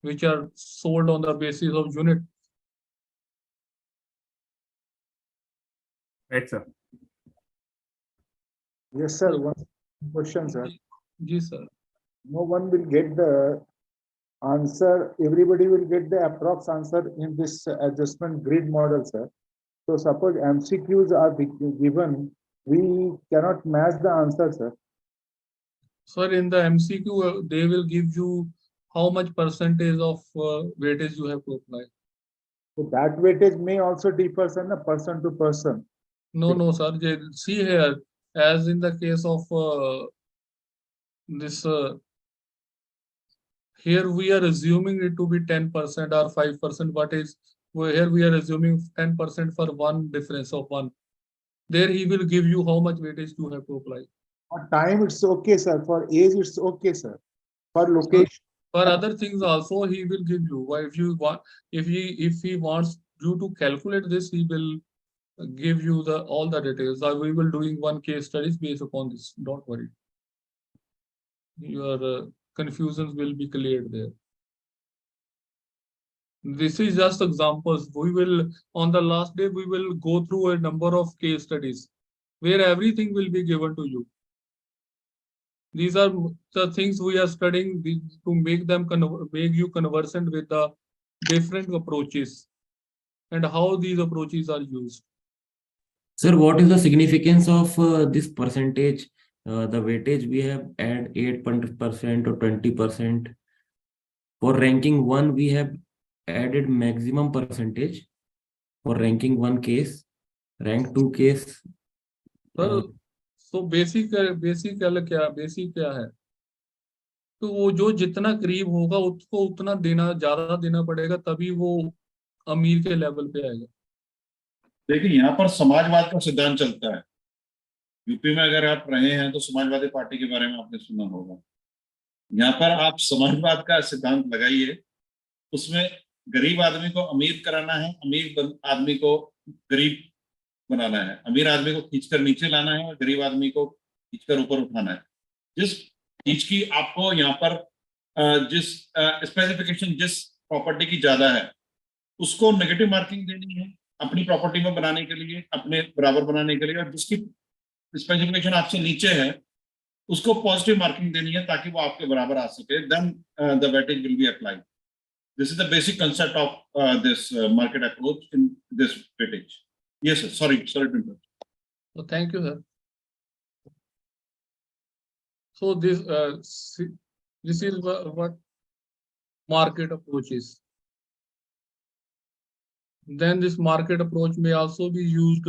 Speaker 2: which are sold on the basis of unit.
Speaker 1: Right, sir.
Speaker 5: Yes, sir. One question, sir.
Speaker 2: Yes, sir.
Speaker 5: No one will get the answer. Everybody will get the approx answer in this adjustment grid model, sir. So suppose MCQs are given, we cannot match the answer, sir.
Speaker 2: Sir, in the MCQ, they will give you how much percentage of weightage you have to apply.
Speaker 5: So that weightage may also differ from the person to person.
Speaker 2: No, sir. See here, as in the case of this, here we are assuming it to be 10% or 5%. What is here we are assuming 10% for one difference of one. There he will give you how much weightage you have to apply.
Speaker 5: For time, it's okay, sir. For age, it's okay, sir. For location.
Speaker 2: For other things also he will give you. Why, if you want, if he wants you to calculate this, he will give you the all the details. We will doing one case studies based upon this. Don't worry. Your confusions will be cleared there. This is just examples. We will, on the last day, we will go through a number of case studies where everything will be given to you. These are the things we are studying to make them make you conversant with the different approaches and how these approaches are used.
Speaker 6: Sir, what is the significance of this percentage? The weightage we have add 8% or 20%. For ranking 1, we have added maximum percentage for ranking 1 case. Rank 2 case.
Speaker 2: So basic क्या है? तो वो जो जितना करीब होगा उसको उतना ज्यादा देना पड़ेगा, तभी वो अमीर के लेवल पे आएगा.
Speaker 7: देखिए, यहाँ पर समाजवाद का सिद्धांत चलता है. यूपी में अगर आप रहे हैं तो समाजवादी पार्टी के बारे में आपने सुना होगा. यहाँ पर आप समाजवाद का सिद्धांत लगाइए, उसमें गरीब आदमी को अमीर कराना है, अमीर आदमी को गरीब बनाना है, अमीर आदमी को खींचकर नीचे लाना है और गरीब आदमी को खींचकर ऊपर उठाना है. जिस चीज की आपको यहाँ पर जिस स्पेसिफिकेशन जिस प्रॉपर्टी की ज्यादा है उसको नेगेटिव मार्किंग देनी है अपनी प्रॉपर्टी में बनाने के लिए, अपने बराबर बनाने के लिए, और जिसकी स्पेसिफिकेशन आपसे नीचे है उसको पॉजिटिव मार्किंग देनी है ताकि वो आपके बराबर आ सके. Then the weightage will be applied. This is the basic concept of this market approach in this weightage. Yes, sir. Sorry to interrupt.
Speaker 2: So thank you, sir. So this is what market approach is. Then this market approach may also be used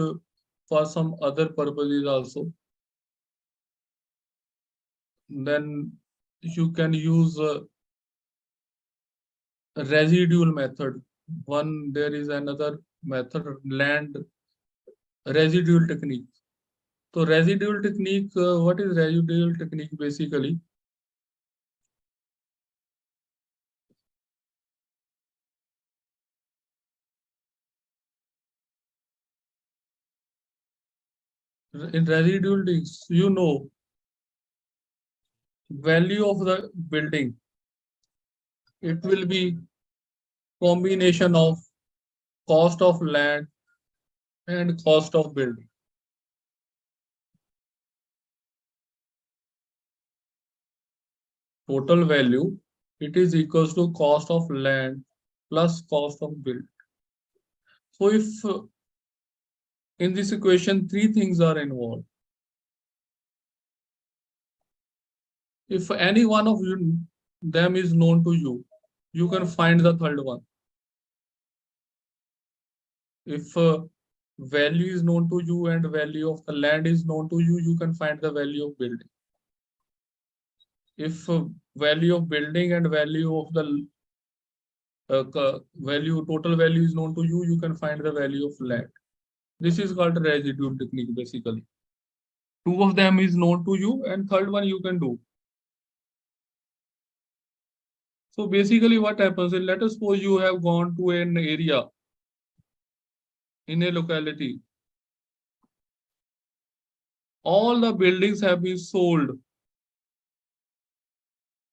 Speaker 2: for some other purposes also. Then you can use residual method. There is another method, land residual technique. So residual technique, what is residual technique basically? In residual techniques, you know, value of the building, it will be combination of cost of land and cost of building. total value, it is equals to cost of land plus cost of build. So if in this equation, three things are involved. If any one of them is known to you, you can find the third one. If value is known to you and value of the land is known to you, you can find the value of building. If value of building and value of the total value is known to you, you can find the value of land. This is called residual technique basically. Two of them is known to you and third one you can do. So basically what happens is, let us suppose you have gone to an area in a locality. All the buildings have been sold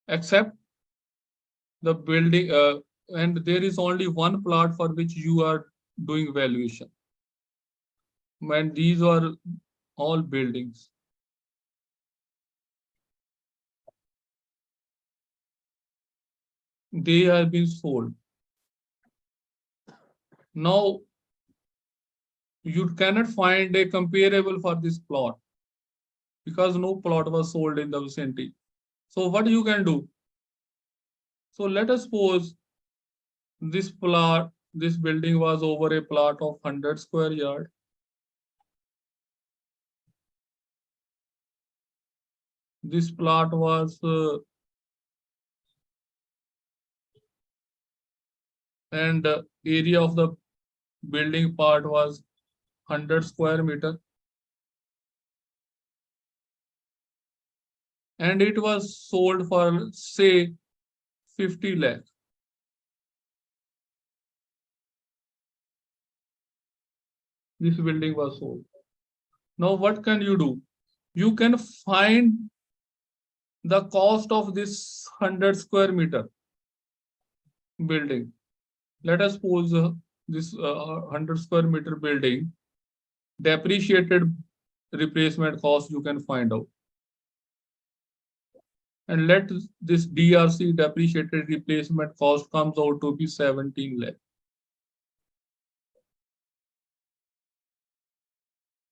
Speaker 2: except the building and there is only one plot for which you are doing valuation. And these are all buildings. They have been sold. Now, you cannot find a comparable for this plot because no plot was sold in the vicinity. So what you can do? So let us suppose this building was over a plot of 100 square yard. This plot was and area of the building part was 100 square meter. And it was sold for say 50 lakh. This building was sold. Now what can you do? You can find the cost of this 100 square meter building. Let us suppose this 100 square meter building, depreciated replacement cost you can find out. And let this DRC, depreciated replacement cost, comes out to be 17 lakh.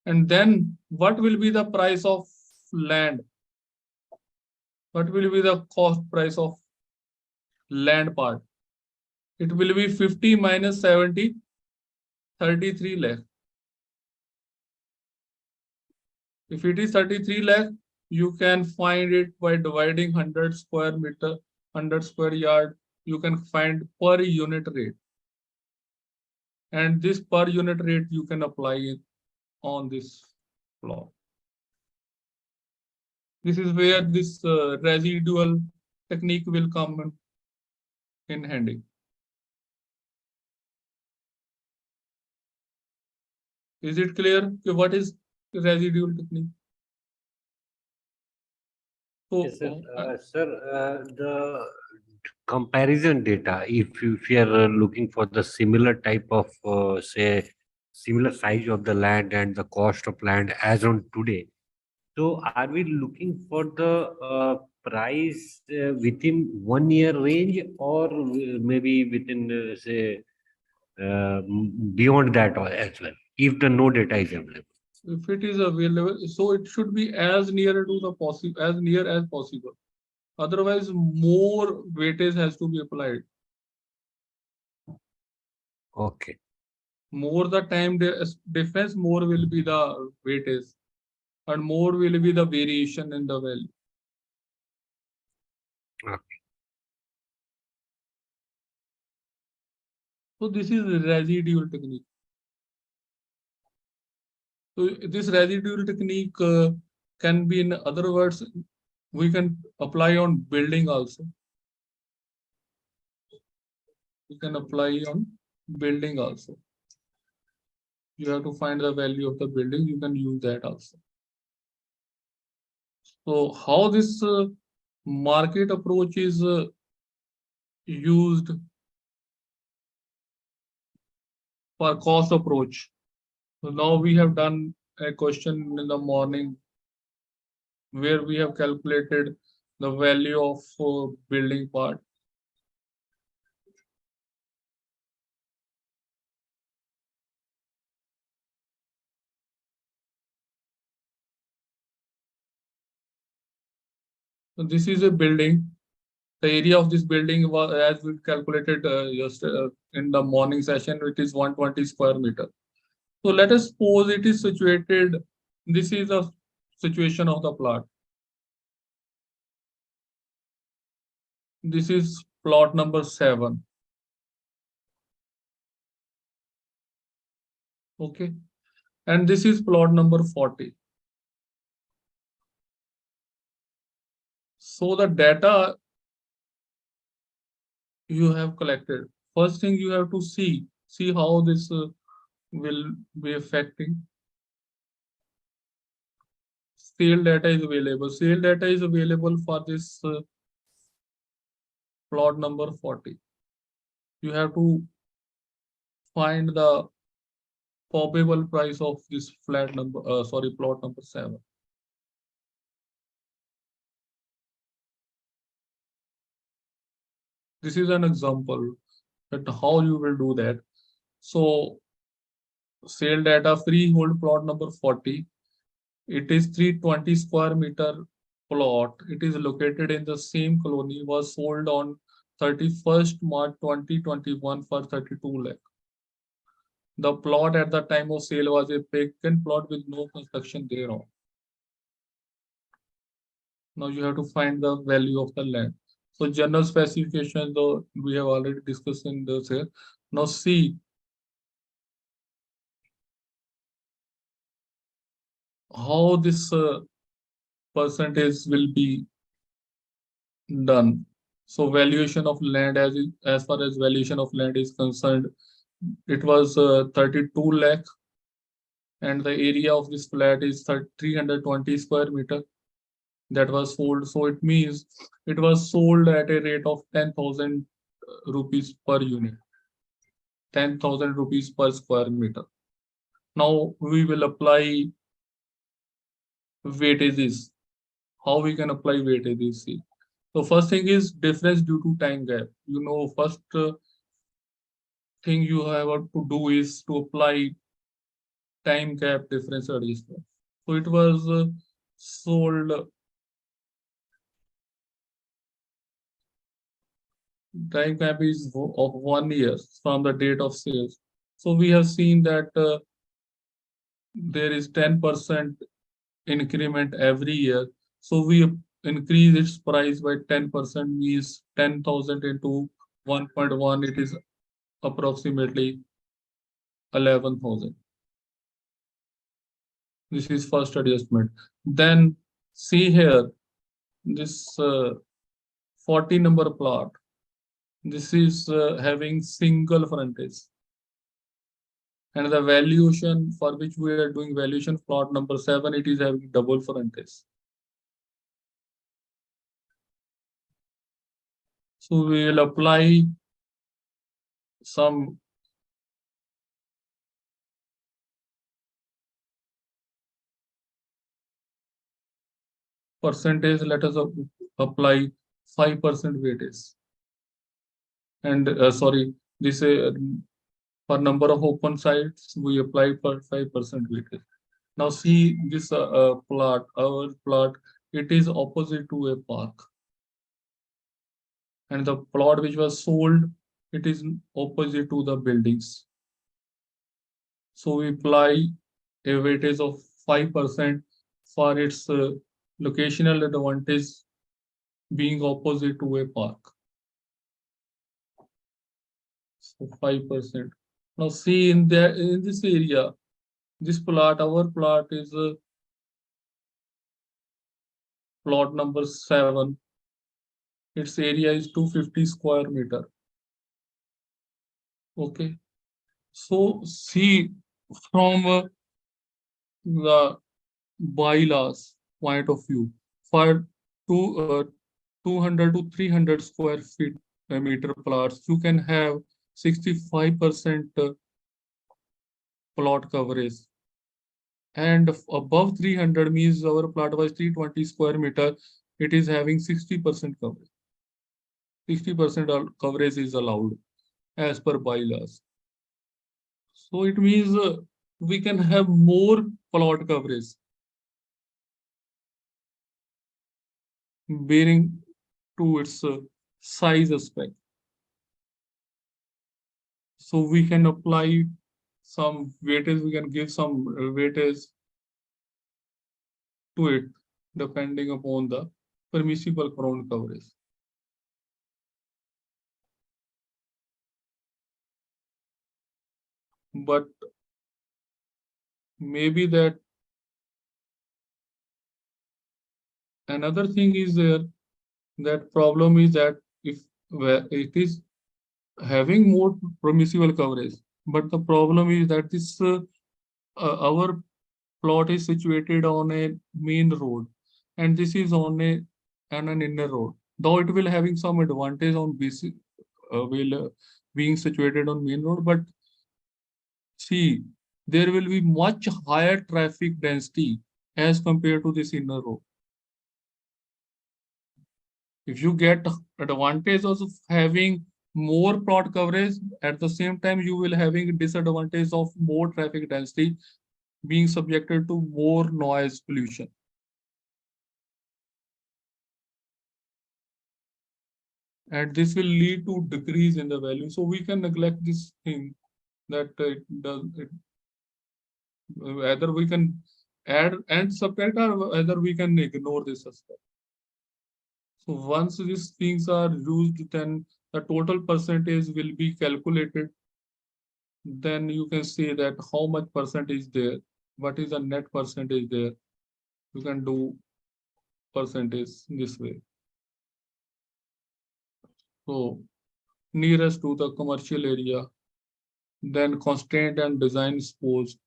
Speaker 2: And then what will be the price of land? What will be the cost price of land part? It will be 50 minus 70, 33 lakh. If it is 33 lakh, you can find it by dividing 100 square meter, 100 square yard. You can find per unit rate. And this per unit rate you can apply it on this plot. This is where this residual technique will come in handy. Is it clear? What is residual technique? So,
Speaker 3: Yes, sir. The comparison data, if you are looking for the similar type of, say, similar size of the land and the cost of land as on today, so are we looking for the price within 1 year range or maybe within, say, beyond that as well, if the no data is available?
Speaker 2: if it is available, so it should be as near to the possible, as near as possible. Otherwise, more weightage has to be applied.
Speaker 3: Okay.
Speaker 2: More the time difference, more will be the weightage, and more will be the variation in the value.
Speaker 3: Okay.
Speaker 2: So this is the residual technique. So this residual technique can be, in other words, we can apply on building also. We can apply on building also. You have to find the value of the building. You can use that also. So how this market approach is used for cost approach. So now we have done a question in the morning where we have calculated the value of building part. So this is a building. The area of this building was, as we calculated in the morning session, it is 120 square meter. So let us suppose it is situated. This is the situation of the plot. This is plot number 7. Okay. And this is plot number 40. So the data you have collected, first thing you have to see how this will be affecting. Sale data is available. Sale data is available for this plot number 40. You have to find the probable price of this plot number 7. This is an example that how you will do that. So sale data freehold plot number 40. It is 320 square meter plot. It is located in the same colony, was sold on 31st March 2021 for 32 lakh. The plot at the time of sale was a vacant plot with no construction thereon. Now you have to find the value of the land. So general specifications, though we have already discussed in this here. Now see how this percentage will be done. So valuation of land, as far as valuation of land is concerned, it was 32 lakh, and the area of this flat is 320 square meter. That was sold. So it means it was sold at a rate of 10,000 rupees per unit, 10,000 rupees per square meter. Now we will apply weightages. How we can apply weightages? See. So first thing is difference due to time gap. You know, first thing you have to do is to apply time gap difference adjustment. So it was sold. Time gap is of 1 year from the date of sales. So we have seen that there is 10% increment every year. So we increase its price by 10%, means 10,000 into 1.1, it is approximately 11,000. This is first adjustment. Then see here, this 40 number plot. This is having single frontage. And the valuation for which we are doing valuation plot number 7, it is having double frontage. So we will apply some percentage. Let us apply 5% weightage. And sorry, this for number of open sites, we apply for 5% weightage. Now see this plot, our plot, it is opposite to a park. And the plot which was sold, it is opposite to the buildings. So we apply a weightage of 5% for its locational advantage being opposite to a park. So 5%. Now see in this area, this plot, our plot is plot number 7. Its area is 250 square meter. Okay. So see from the bylaws point of view, for 200 to 300 square feet meter plots, you can have 65% plot coverage. And above 300 means our plot was 320 square meter. it is having 60% coverage. 60% coverage is allowed as per bylaws. So it means we can have more plot coverage bearing to its size aspect. So we can apply some weightage, we can give some weightage to it depending upon the permissible ground coverage. But maybe that another thing is there, that problem is that if it is having more permissible coverage, but the problem is that this our plot is situated on a main road, and this is on an inner road. Though it will having some advantage on basic being situated on main road, but see, there will be much higher traffic density as compared to this inner road. If you get advantage of having more plot coverage, at the same time you will having disadvantage of more traffic density, being subjected to more noise pollution. And this will lead to decrease in the value. So we can neglect this thing that either we can add and subtract, or either we can ignore this aspect. So once these things are used, then the total percentage will be calculated. Then you can see that how much percentage there, what is the net percentage there. You can do percentage this way. So nearest to the commercial area, then constraint and design exposed.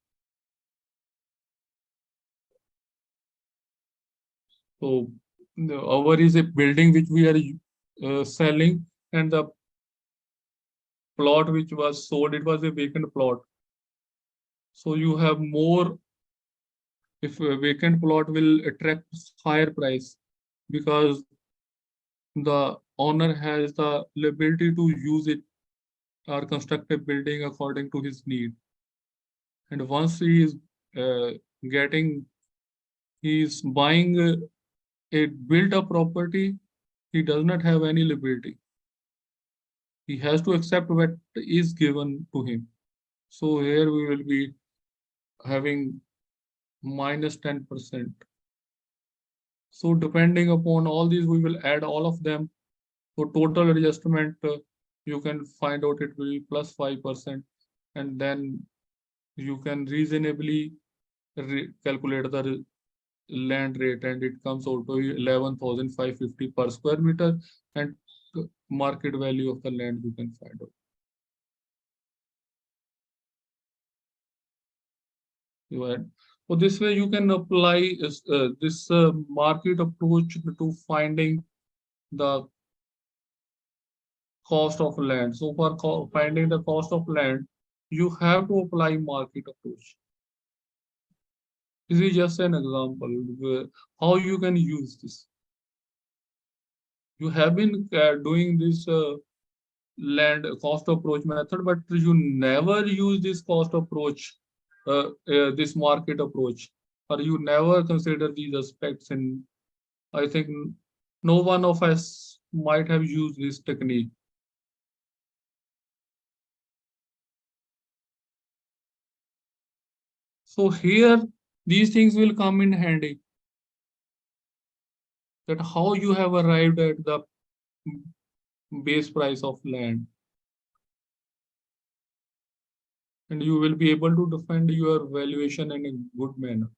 Speaker 2: So our is a building which we are selling, and the plot which was sold, it was a vacant plot. So you have more, if a vacant plot will attract higher price, because the owner has the ability to use it or construct a building according to his need. And once he is he is buying a built up property, he does not have any liability. He has to accept what is given to him. So here we will be having minus 10%. So depending upon all these, we will add all of them. So total adjustment, you can find out it will be plus 5%. And then you can reasonably calculate the land rate, and it comes out to 11,550 per square meter, and market value of the land you can find out. So this way you can apply this market approach to finding the cost of land. So for finding the cost of land, you have to apply market approach. This is just an example how you can use this. You have been doing this land cost approach method, but you never use this cost approach, this market approach, or you never consider these aspects. And I think no one of us might have used this technique. So here, these things will come in handy. That how you have arrived at the base price of land. And you will be able to defend your valuation in a good manner.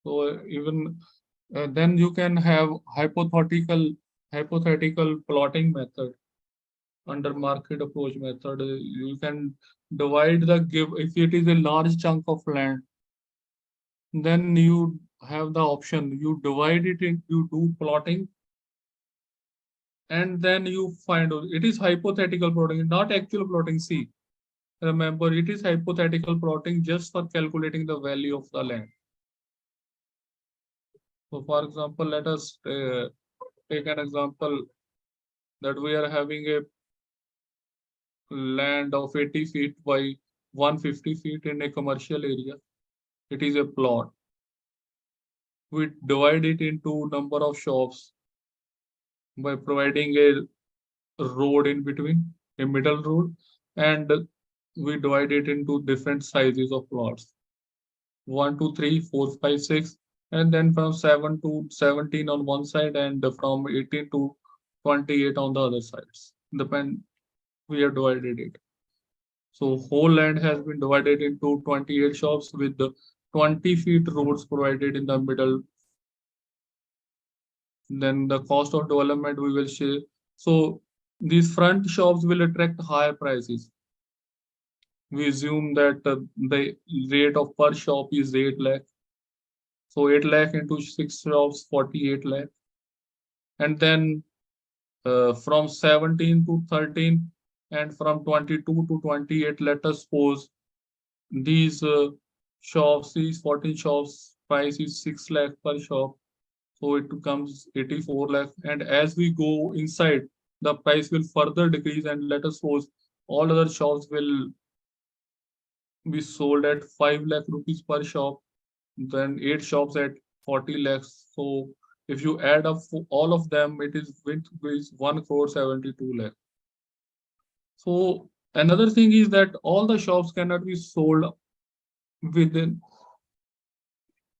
Speaker 2: So even then you can have hypothetical plotting method. Under market approach method, you can divide the if it is a large chunk of land, then you have the option, you divide it in, you do plotting, and then you find out it is hypothetical plotting, not actual plotting. See, remember, it is hypothetical plotting just for calculating the value of the land. So for example, let us take an example that we are having a land of 80 feet by 150 feet in a commercial area. It is a plot. We divide it into number of shops by providing a road in between, a middle road, and we divide it into different sizes of plots. 1, 2, 3, 4, 5, 6, and then from 7 to 17 on one side, and from 18 to 28 on the other sides. We have divided it. So whole land has been divided into 28 shops with the 20 feet roads provided in the middle. Then the cost of development we will share. So these front shops will attract higher prices. We assume that the rate of per shop is 8 lakh. So 8 lakh into 6 shops, 48 lakh. And then from 17 to 13 and from 22 to 28, let us suppose these shops, these 14 shops, price is 6 lakh per shop. So it becomes 84 lakh. And as we go inside, the price will further decrease, and let us suppose all other shops will be sold at 5 lakh rupees per shop, then 8 shops at 40 lakhs. So if you add up all of them, it is with 1 crore 72 lakh. So another thing is that all the shops cannot be sold within.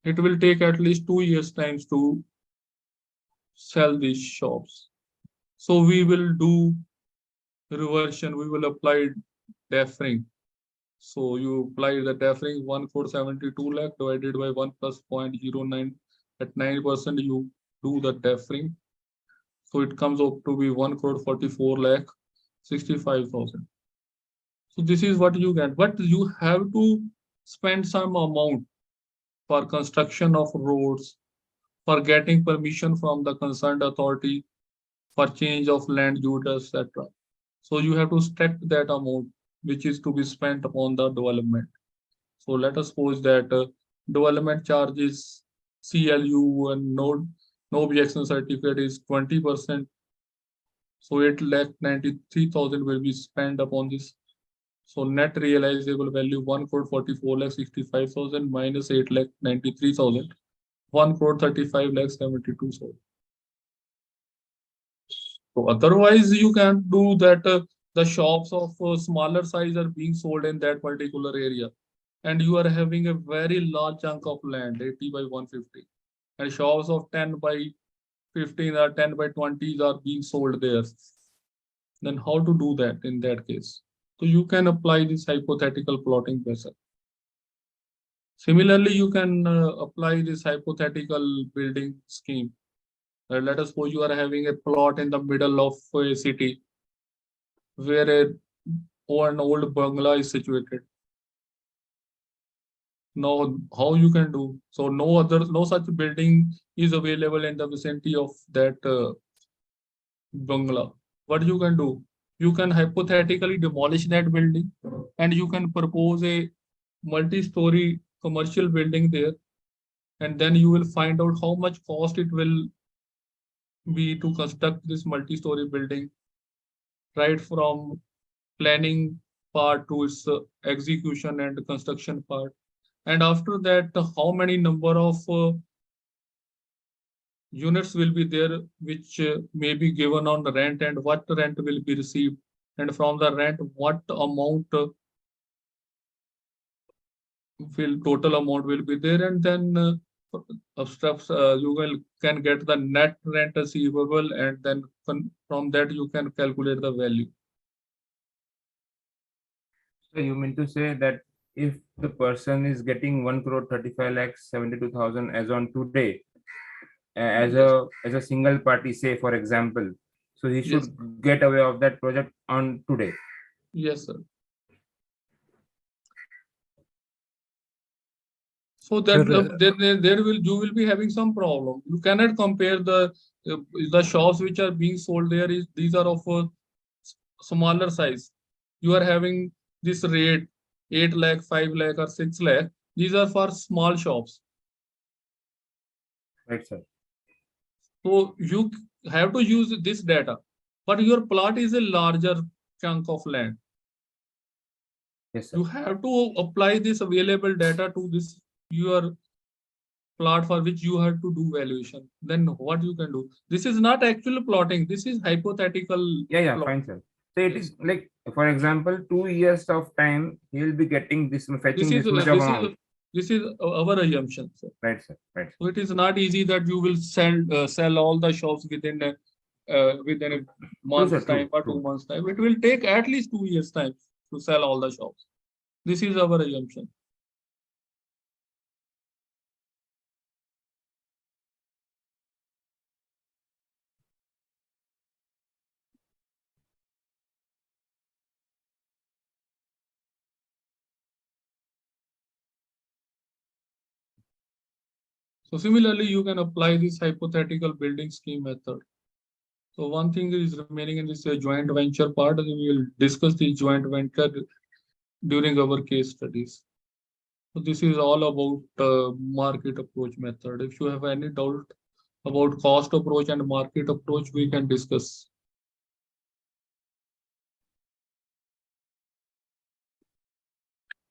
Speaker 2: It will take at least 2 years times to sell these shops. So we will do reversion. We will apply deferring. So you apply the deferring 1 crore 72 lakh divided by 1 plus 0.09 at 9%. You do the deferring. So it comes up to be 1 crore 44 lakh 65,000. So this is what you get, but you have to spend some amount for construction of roads, for getting permission from the concerned authority, for change of land use, etc. So you have to stack that amount which is to be spent upon the development. So let us suppose that development charges CLU and no objection certificate is 20%. So 8,93,000 will be spent upon this. So net realizable value 1 crore 44 lakh 65,000 minus 8,93,000, 1 crore 35 lakh 72,000. So otherwise you can't do that. The shops of smaller size are being sold in that particular area, and you are having a very large chunk of land, 80 by 150, and shops of 10 by 15 or 10 by 20s are being sold there. Then how to do that in that case? So you can apply this hypothetical plotting method. Similarly, you can apply this hypothetical building scheme. Let us suppose you are having a plot in the middle of a city where an old bungalow is situated. Now, how you can do? So no such building is available in the vicinity of that bungalow. What you can do? You can hypothetically demolish that building, and you can propose a multi-story commercial building there, and then you will find out how much cost it will be to construct this multi-story building, right from planning part to its execution and construction part. And after that, how many number of units will be there which may be given on the rent, and what rent will be received, and from the rent what amount total amount will be there, and then of stuff you can get the net rent receivable, and then from that you can calculate the value.
Speaker 1: So you mean to say that if the person is getting 1,35,72,000 as on today, as a single party, say for example, so he should
Speaker 2: Yes.
Speaker 1: get away of that project on today.
Speaker 2: Yes, sir. So that there will you will be having some problem. You cannot compare the shops which are being sold there is these are of a smaller size. You are having this rate 8 lakh, 5 lakh, or 6 lakh. These are for small shops.
Speaker 1: Right, sir.
Speaker 2: So you have to use this data, but your plot is a larger chunk of land.
Speaker 1: Yes, sir.
Speaker 2: You have to apply this available data to this your plot for which you have to do valuation. Then what you can do? This is not actual plotting. This is hypothetical.
Speaker 1: Yeah,
Speaker 2: plot.
Speaker 1: fine, sir. So it
Speaker 2: Yes.
Speaker 1: is like, for example, 2 years of time, he will be getting this, fetching this much of amount.
Speaker 2: This is our assumption, sir.
Speaker 1: Right, sir. Right.
Speaker 2: So it is not easy that you will sell all the shops within a month's
Speaker 1: sir, true,
Speaker 2: time or
Speaker 1: true.
Speaker 2: 2 months time. It will take at least 2 years time to sell all the shops. This is our assumption. So similarly, you can apply this hypothetical building scheme method. So one thing is remaining in this joint venture part, and we will discuss the joint venture during our case studies. So this is all about market approach method. If you have any doubt about cost approach and market approach, we can discuss.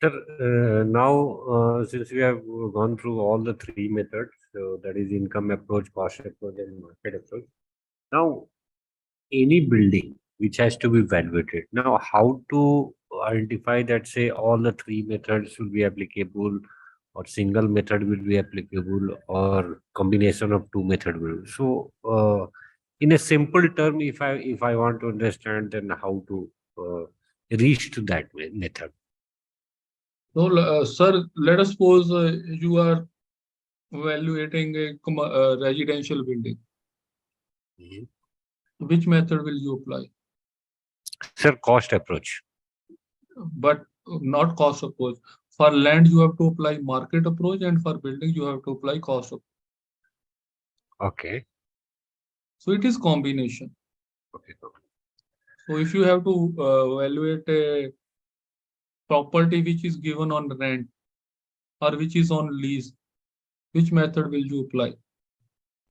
Speaker 3: Sir, now since we have gone through all the three methods, so that is income approach, cost approach, and market approach. Now, any building which has to be evaluated. Now, how to identify that say all the three methods will be applicable, or single method will be applicable, or combination of two methods will. So, in a simple term, if I want to understand, then how to reach to that method.
Speaker 2: So, sir, let us suppose you are evaluating a residential building.
Speaker 3: Mhm.
Speaker 2: Which method will you apply?
Speaker 3: Sir, cost approach.
Speaker 2: But not cost approach. For land, you have to apply market approach, and for building, you have to apply cost approach.
Speaker 3: Okay.
Speaker 2: So it is combination.
Speaker 3: Okay.
Speaker 2: So if you have to evaluate a property which is given on rent or which is on lease, which method will you apply?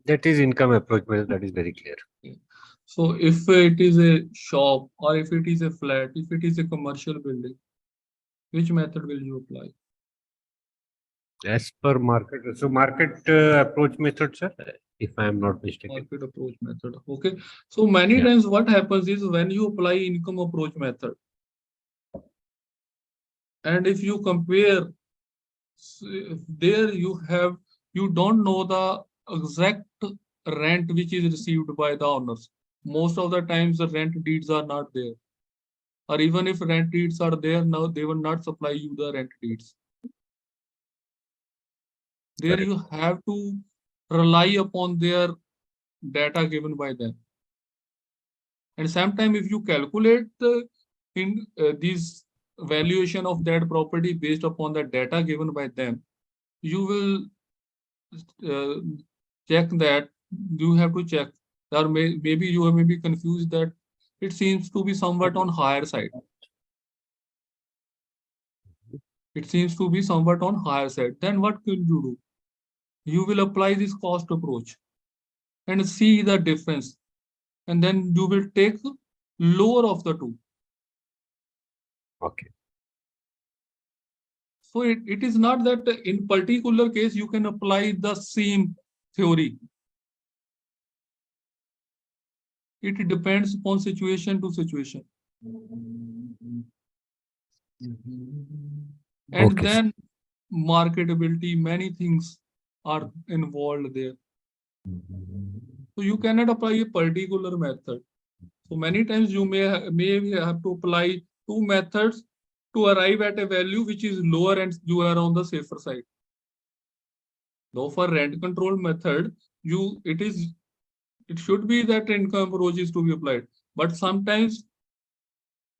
Speaker 3: That is income approach method. That is very clear.
Speaker 2: So if it is a shop or if it is a flat, if it is a commercial building, which method will you apply?
Speaker 3: As per market, so market approach method, sir, if I am not mistaken.
Speaker 2: Market approach method. Okay. So many
Speaker 3: Yeah.
Speaker 2: times what happens is when you apply income approach method, and if you compare, there you don't know the exact rent which is received by the owners. Most of the times the rent deeds are not there. Or even if rent deeds are there, now they will not supply you the rent deeds. There
Speaker 3: Correct.
Speaker 2: you have to rely upon their data given by them. And sometimes if you calculate these valuation of that property based upon the data given by them, you will check that you have to check, or maybe you may be confused that it seems to be somewhat on higher side. It seems to be somewhat on higher side. Then what will you do? You will apply this cost approach and see the difference. And then you will take lower of the two.
Speaker 3: Okay.
Speaker 2: So it is not that in particular case you can apply the same theory. It depends upon situation to situation. And
Speaker 3: Okay.
Speaker 2: then marketability, many things are involved there. So you cannot apply a particular method. So many times you may have to apply two methods to arrive at a value which is lower and you are on the safer side. Though for rent control method, it should be that income approach is to be applied. But sometimes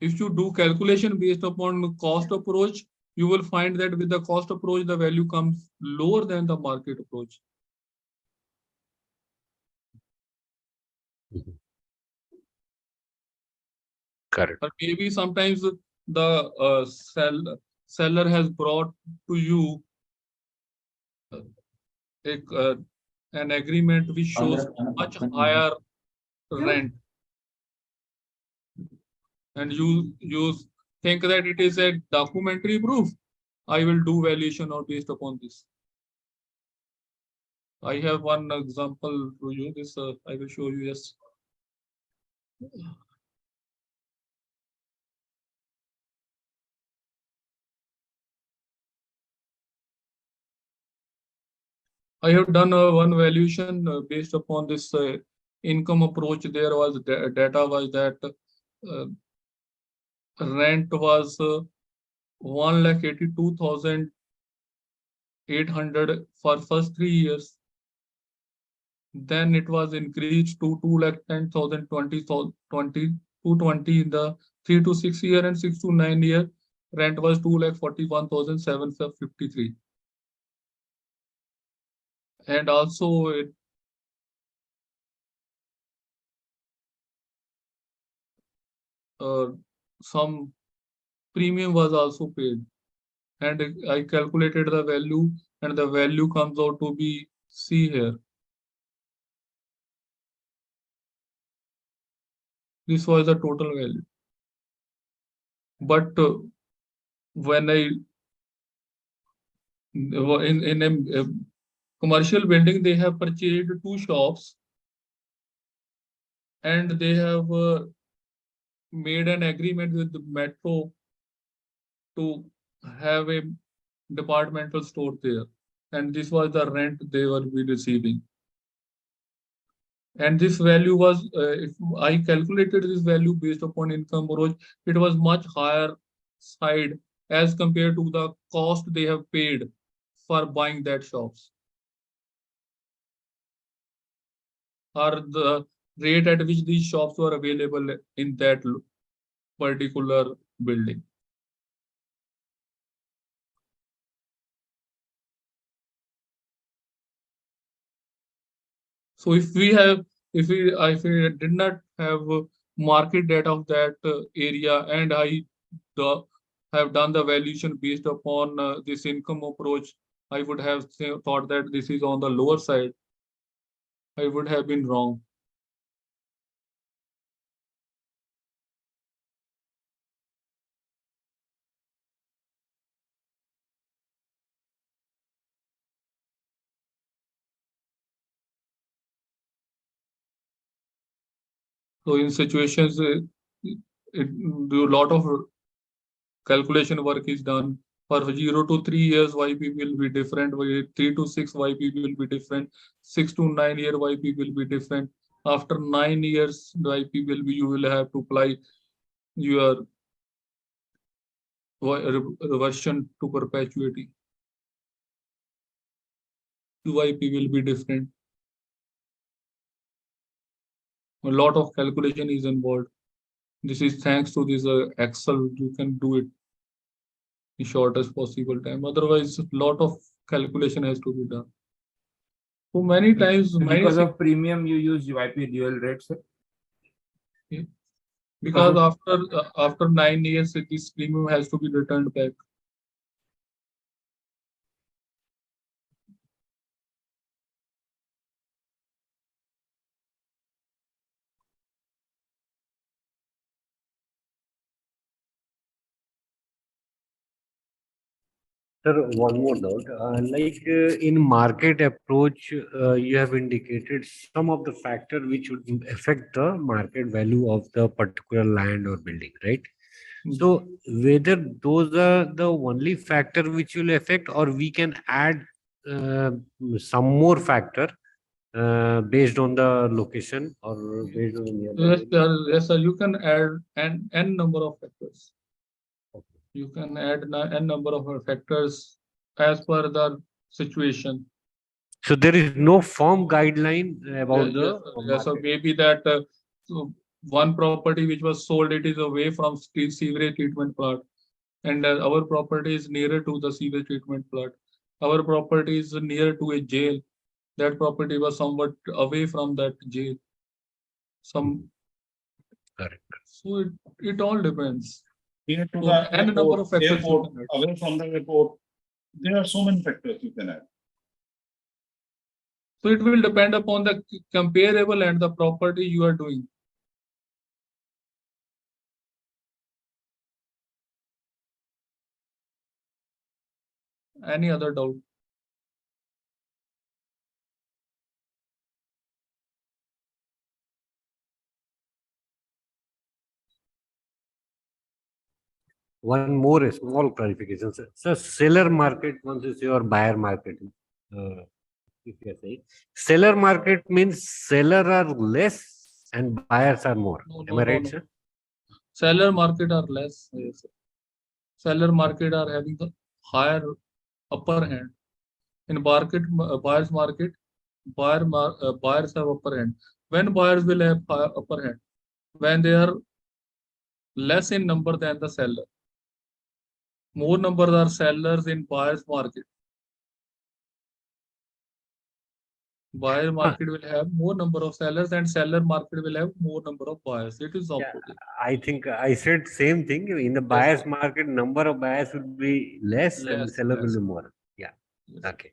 Speaker 2: if you do calculation based upon cost approach, you will find that with the cost approach, the value comes lower than the market approach.
Speaker 3: Correct.
Speaker 2: Or maybe sometimes the seller has brought to you an agreement which shows much higher rent, and you think that it is a documentary proof. I will do valuation or based upon this. I have one example to you. This I will show you. Yes. I have done one valuation based upon this income approach. There was data was that rent was 1,82,800 for first 3 years. Then it was increased to 2,10,000 220 in the 3 to 6 year and 6 to 9 year. Rent was 2,41,753. And also some premium was also paid, and I calculated the value, and the value comes out to be C here. This was the total value. But when I in a commercial building, they have purchased 2 shops, and they have made an agreement with the metro to have a departmental store there, and this was the rent they were be receiving. And this value was, if I calculated this value based upon income approach, it was much higher side as compared to the cost they have paid for buying that shops, or the rate at which these shops were available in that particular building. So if we did not have market data of that area, and I have done the valuation based upon this income approach, I would have thought that this is on the lower side. I would have been wrong. So in situations, a lot of calculation work is done. For 0 to 3 years, YP will be different. 3 to 6, YP will be different. 6 to 9 year, YP will be different. After 9 years, the YP will be, you will have to apply your reversion to perpetuity. YP will be different. A lot of calculation is involved. This is thanks to this Excel. You can do it in shortest possible time. Otherwise, a lot of calculation has to be done. So many times,
Speaker 1: because of premium, you use YP dual rate, sir?
Speaker 2: Yeah. Because after 9 years, this premium has to be returned back.
Speaker 3: Sir, one more doubt. In market approach, you have indicated some of the factor which would affect the market value of the particular land or building, right? So whether those are the only factor which will affect, or we can add some more factor based on the location or based on the
Speaker 2: Yes, sir, you can add n number of factors. You can add n number of factors as per the situation.
Speaker 3: So there is no firm guideline about
Speaker 2: Yes, yes, so
Speaker 3: market.
Speaker 2: maybe that so one property which was sold, it is away from sewage treatment plant, and our property is nearer to the sewage treatment plant. Our property is near to a jail. That property was somewhat away from that jail.
Speaker 3: Correct.
Speaker 2: So it all depends.
Speaker 7: Near to
Speaker 2: So
Speaker 7: the
Speaker 2: n number of factors.
Speaker 7: airport, away from the airport. There are so many factors you can add.
Speaker 2: So it will depend upon the comparable and the property you are doing. Any other doubt?
Speaker 3: One more small clarification, sir. So seller market versus your buyer market. If you say seller market means seller are less and buyers are more.
Speaker 2: No,
Speaker 3: Am I right,
Speaker 2: no.
Speaker 3: sir?
Speaker 2: Seller market are less. Yes. Seller market are having the higher upper hand. In buyers market, buyers have upper hand. When buyers will have upper hand? When they are less in number than the seller. More numbers are sellers in buyers market. Buyer market will have more number of sellers and seller market will have more number of buyers. It is opposite.
Speaker 3: I think I said same thing. In the buyers market, number of buyers would be less and seller will be more. Yeah.
Speaker 2: Yes.
Speaker 3: Okay.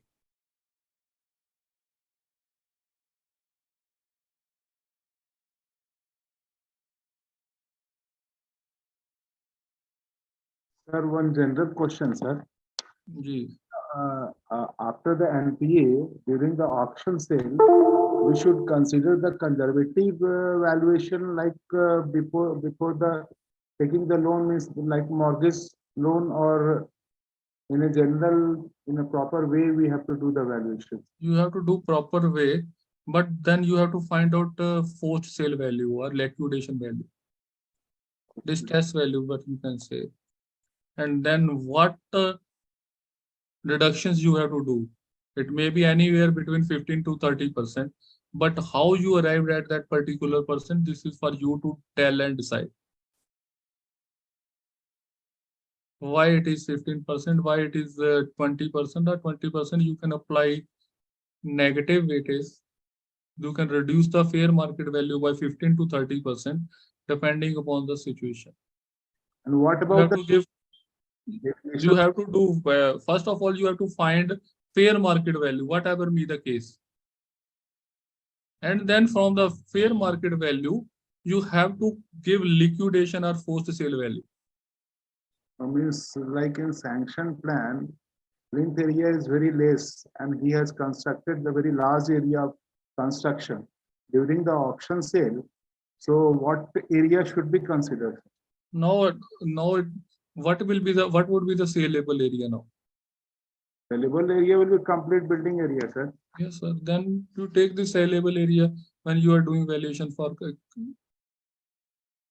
Speaker 5: Sir, one general question, sir.
Speaker 2: Ji.
Speaker 5: After the NPA, during the auction sale, we should consider the conservative valuation like before the taking the loan means like mortgage loan, or in a general, in a proper way, we have to do the valuation.
Speaker 2: You have to do proper way, but then you have to find out forced sale value or liquidation value. Distress value, what you can say. And then what reductions you have to do. It may be anywhere between 15 to 30%, but how you arrived at that particular percent, this is for you to tell and decide. Why it is 15%, why it is 20% or 20%, you can apply negative weightage. You can reduce the fair market value by 15 to 30%, depending upon the situation.
Speaker 5: And what
Speaker 2: You
Speaker 5: about
Speaker 2: have to give, you have to do, first of all, you have to find fair market value, whatever be the case. And then from the fair market value, you have to give liquidation or forced sale value.
Speaker 5: means like in sanction plan, length area is very less and he has constructed the very large area of construction during the auction sale. So what area should be considered?
Speaker 2: Now, what would be the saleable area now?
Speaker 5: Saleable area will be complete building area, sir.
Speaker 2: Yes, sir. Then you take the saleable area when you are doing valuation for.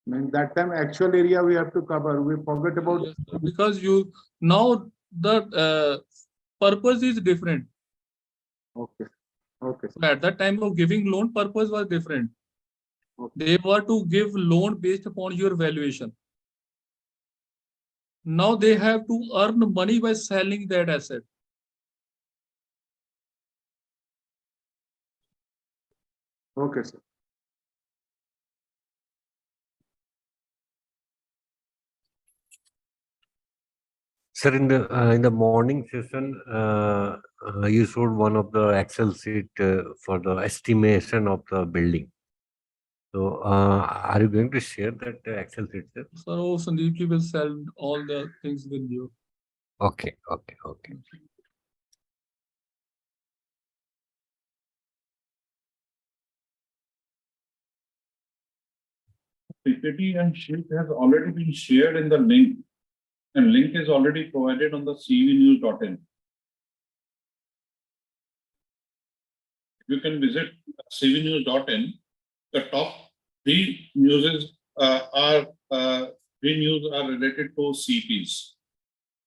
Speaker 5: mean that time actual area we have to cover. We forget about.
Speaker 2: Yes, sir. Because you now the purpose is different.
Speaker 5: Okay. Okay.
Speaker 2: So at that time of giving loan, purpose was different.
Speaker 5: Okay.
Speaker 2: They were to give loan based upon your valuation. Now they have to earn money by selling that asset.
Speaker 5: Okay, sir.
Speaker 3: Sir, in the morning session, you showed one of the Excel sheet for the estimation of the building. So, are you going to share that Excel sheet, sir?
Speaker 2: So Sandeep will sell all the things with you.
Speaker 3: Okay.
Speaker 7: PPT and sheet has already been shared in the link, and link is already provided on the cevnews.in. You can visit cevnews.in. The top three news are related to CPs.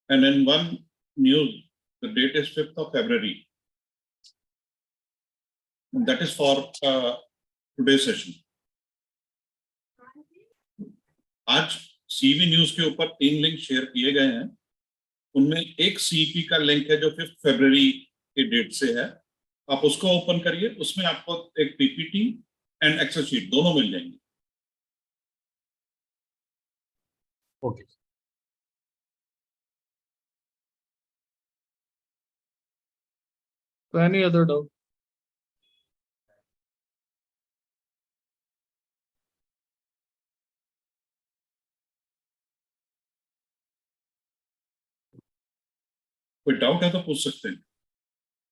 Speaker 7: and in one news the date is 5th of February, and that is for today's session. आज CV news के ऊपर 3 link share किए गए हैं, उनमें एक CEP का link है जो 5 फरवरी के डेट से है, आप उसको ओपन करिए, उसमें आपको एक पीपीटी एंड एक्सेल शीट दोनों मिल जाएंगे।
Speaker 3: Okay.
Speaker 2: So any other doubt?
Speaker 7: कोई डाउट है तो पूछ सकते हैं,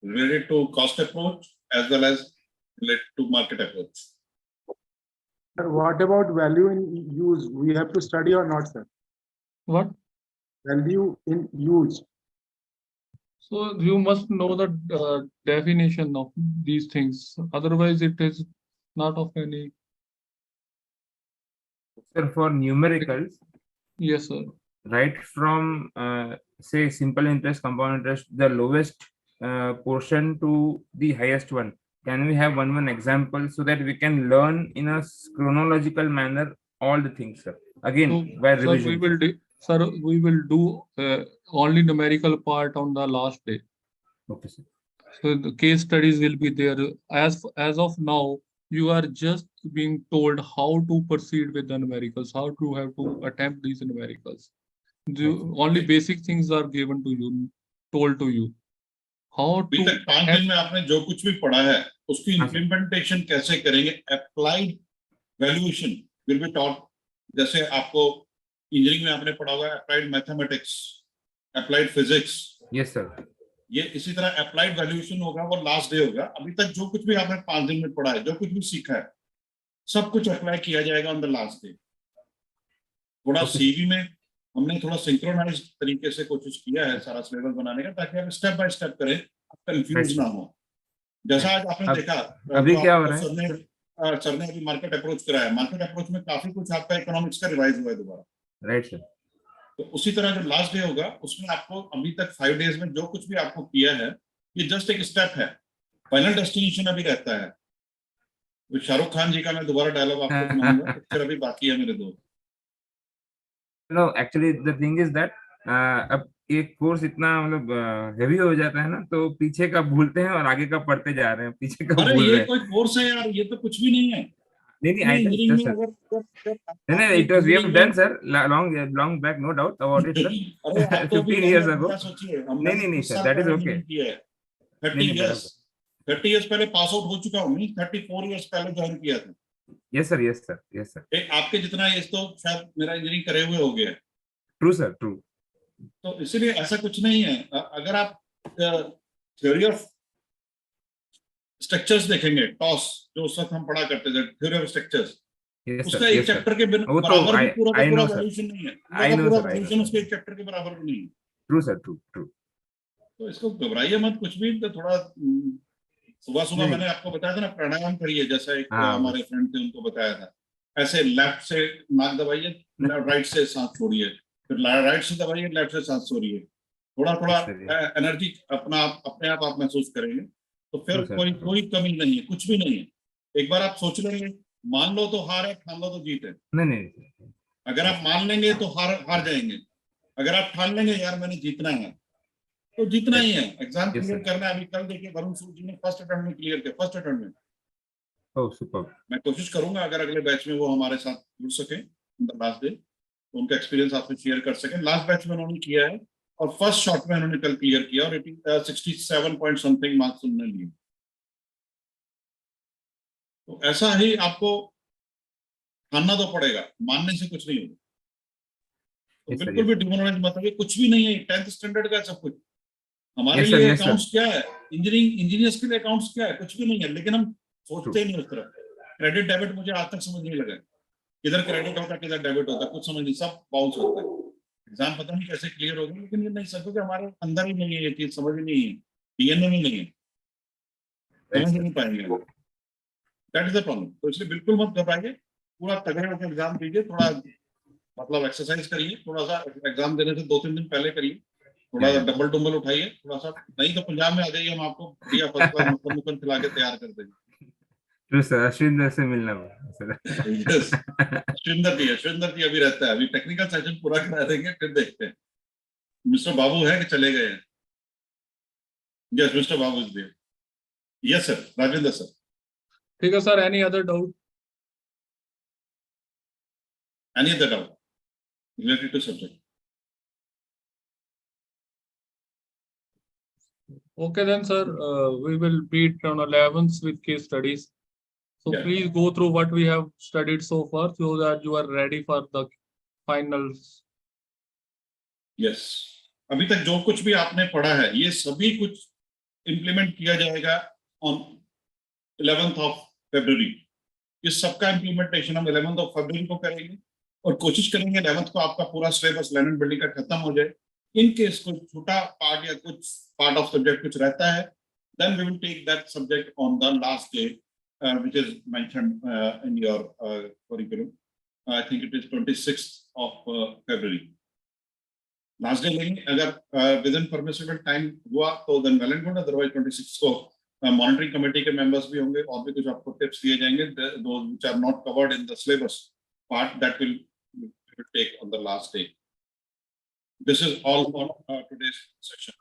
Speaker 7: related to cost approach as well as related to market approach.
Speaker 5: Sir, what about value in use? We have to study or not, sir?
Speaker 2: What?
Speaker 5: Value in use.
Speaker 2: So you must know the definition of these things. Otherwise, it is not of any.
Speaker 1: Sir, for numericals,
Speaker 2: Yes, sir.
Speaker 1: right from say simple interest, compound interest, the lowest portion to the highest one. Can we have one example so that we can learn in a chronological manner all the things, sir? Again,
Speaker 2: So,
Speaker 1: by
Speaker 2: sir,
Speaker 1: revision.
Speaker 2: we will do only numerical part on the last day.
Speaker 1: Okay, sir.
Speaker 2: So the case studies will be there. As of now, you are just being told how to proceed with the numericals, how to have to attempt these numericals. The only basic things are given to you, told to you. How
Speaker 7: अभी
Speaker 2: to
Speaker 7: तक 5 दिन में आपने जो कुछ भी पढ़ा है उसकी इम्प्लीमेंटेशन कैसे करेंगे, applied valuation will be taught. जैसे आपको इंजीनियरिंग में आपने पढ़ा होगा applied mathematics, applied physics,
Speaker 1: Yes, sir.
Speaker 7: ये इसी तरह अप्लाइड वैल्यूएशन होगा, वो लास्ट डे होगा। अभी तक जो कुछ भी आपने 5 दिन में पढ़ा है, जो कुछ भी सीखा है, सब कुछ अप्लाई किया जाएगा ऑन द लास्ट डे। थोड़ा सीवी में हमने थोड़ा सिंक्रोनाइज तरीके से कोशिश किया है सारा सिलेबस बनाने का, ताकि आप स्टेप बाय स्टेप करें, कंफ्यूज ना हो। जैसा आज आपने देखा,
Speaker 1: अभी क्या हो रहा है,
Speaker 7: सर ने अभी मार्केट अप्रोच कराया, मार्केट अप्रोच में काफी कुछ आपका इकोनॉमिक्स का रिवाइज हुआ है दोबारा,
Speaker 1: राइट सर।
Speaker 7: तो उसी तरह जो लास्ट डे होगा उसमें आपको अभी तक 5 डेज में जो कुछ भी आपको किया है, ये जस्ट एक स्टेप है, फाइनल डेस्टिनेशन अभी रहता है। तो शाहरुख खान जी का मैं दोबारा डायलॉग आपको सुनाऊंगा, पिक्चर अभी बाकी है मेरे दोस्त।
Speaker 1: No, actually the thing is that अब एक कोर्स इतना मतलब हेवी हो जाता है ना, तो पीछे का भूलते हैं और आगे का पढ़ते जा रहे हैं, पीछे का
Speaker 7: अरे
Speaker 1: भूल
Speaker 7: ये
Speaker 1: रहे हैं।
Speaker 7: कोई कोर्स है यार, ये तो कुछ भी नहीं है।
Speaker 1: नहीं आई
Speaker 7: इंजीनियरिंग
Speaker 1: सर,
Speaker 7: में अगर
Speaker 1: नहीं it was we have done sir long back, no doubt about it sir.
Speaker 7: अरे आप तो
Speaker 1: 15 years ago,
Speaker 7: सोचिए,
Speaker 1: नहीं sir, that is okay.
Speaker 7: 30 years पहले पास आउट हो चुका हूँ, 34 इयर्स पहले ज्वाइन किया था।
Speaker 1: Yes sir, yes sir, yes sir.
Speaker 7: आपके जितना एज तो शायद मेरा इंजीनियरिंग करे हुए हो गया।
Speaker 1: True sir, true.
Speaker 7: तो इसीलिए ऐसा कुछ नहीं है। अगर आप थ्योरी ऑफ स्ट्रक्चर्स देखेंगे, टॉस जो उस वक्त हम पढ़ा करते थे, थ्योरी ऑफ स्ट्रक्चर्स, उसका एक चैप्टर के बराबर भी पूरा का पूरा वैल्यूएशन नहीं है, पूरा वैल्यूएशन उसके एक चैप्टर के बराबर भी नहीं है।
Speaker 1: True sir, true true.
Speaker 7: तो इसको घबराइए मत कुछ भी। तो थोड़ा सुबह मैंने आपको बताया था ना, प्राणायाम करिए, जैसा एक हमारे फ्रेंड थे उनको बताया था, ऐसे लेफ्ट से नाक दबाइए, राइट से सांस छोड़िए, फिर राइट से दबाइए, लेफ्ट से सांस छोड़िए। थोड़ा थोड़ा एनर्जी अपने आप आप महसूस करेंगे, तो फिर कोई कमी नहीं है, कुछ भी नहीं है। एक बार आप सोच लेंगे, मान लो तो हार है, ठान लो तो जीत है।
Speaker 1: नहीं,
Speaker 7: अगर आप मान लेंगे तो हार जाएंगे, अगर आप ठान लेंगे यार मैंने जीतना है, तो जीतना ही है। एग्जाम क्लियर करना है। अभी कल देखिए वरुण सूद जी ने फर्स्ट अटेम्प्ट में क्लियर किया, फर्स्ट अटेम्प्ट में।
Speaker 1: ओह सुपर।
Speaker 7: मैं कोशिश करूंगा अगर अगले बैच में वो हमारे साथ जुड़ सके लास्ट डे, तो उनका एक्सपीरियंस आपसे शेयर कर सके। लास्ट बैच में उन्होंने किया है और फर्स्ट शॉट में उन्होंने कल क्लियर किया और 67 पॉइंट समथिंग मार्क्स उन्होंने लिए। तो ऐसा ही आपको ठानना तो पड़ेगा, मानने से कुछ नहीं होगा। तो बिल्कुल भी डिमोरलाइज मत होइए, कुछ भी नहीं है। 10th स्टैंडर्ड का सब कुछ हमारे लिए अकाउंट्स क्या है, इंजीनियर्स के लिए अकाउंट्स क्या है, कुछ भी नहीं है। लेकिन हम सोचते नहीं उस तरफ। क्रेडिट डेबिट मुझे आज तक समझ नहीं लगा, किधर क्रेडिट होता है किधर डेबिट होता है, कुछ समझ नहीं, सब बाउंस होता है। एग्जाम पता नहीं कैसे क्लियर होगा, लेकिन ये नहीं सकते कि हमारे अंदर ही नहीं है ये चीज, समझ ही नहीं है, डीएनए में नहीं है, समझ नहीं पाएंगे, दैट इज द प्रॉब्लम। तो इसलिए बिल्कुल मत घबराइए, पूरा तगड़े होकर एग्जाम दीजिए। थोड़ा मतलब एक्सरसाइज करिए, थोड़ा सा एग्जाम देने से 2-3 दिन पहले करिए, थोड़ा सा डबल डुम्बल उठाइए, थोड़ा सा, नहीं तो पंजाब में आ जाइए, हम आपको बढ़िया फर्स्ट क्लास मक्खन मुक्खन खिला के तैयार कर देंगे।
Speaker 1: तो सर अश्विन से मिलना होगा सर।
Speaker 7: यस, अश्विंदर जी अभी रहता है, अभी टेक्निकल सेशन पूरा करा देंगे, फिर देखते हैं। मिस्टर बाबू है कि चले गए हैं? Yes, Mister Babu is there. Yes sir, Rajendra sir.
Speaker 2: ठीक है sir, any other doubt?
Speaker 7: Any other doubt related to subject?
Speaker 2: Okay then, sir, we will meet on 11th with case studies. So
Speaker 7: Yeah.
Speaker 2: please go through what we have studied so far so that you are ready for the finals.
Speaker 7: Yes, अभी तक जो कुछ भी आपने पढ़ा है ये सभी कुछ इम्प्लीमेंट किया जाएगा ऑन 11th ऑफ फरवरी। इस सबका इम्प्लीमेंटेशन हम 11th ऑफ फरवरी को करेंगे और कोशिश करेंगे 11th को आपका पूरा सिलेबस लर्न एंड बिल्डिंग का खत्म हो जाए। इन केस कोई छोटा पार्ट या कुछ पार्ट ऑफ सब्जेक्ट कुछ रहता है, then we will take that subject on the last day, which is mentioned in your curriculum. I think it is 26th of February. Last day लेंगे, अगर within permissible time हुआ तो then well and good, otherwise 26th को monitoring committee के members भी होंगे और भी कुछ आपको tips दिए जाएंगे, those which are not covered in the syllabus part that will take on the last day. This is all for today's session.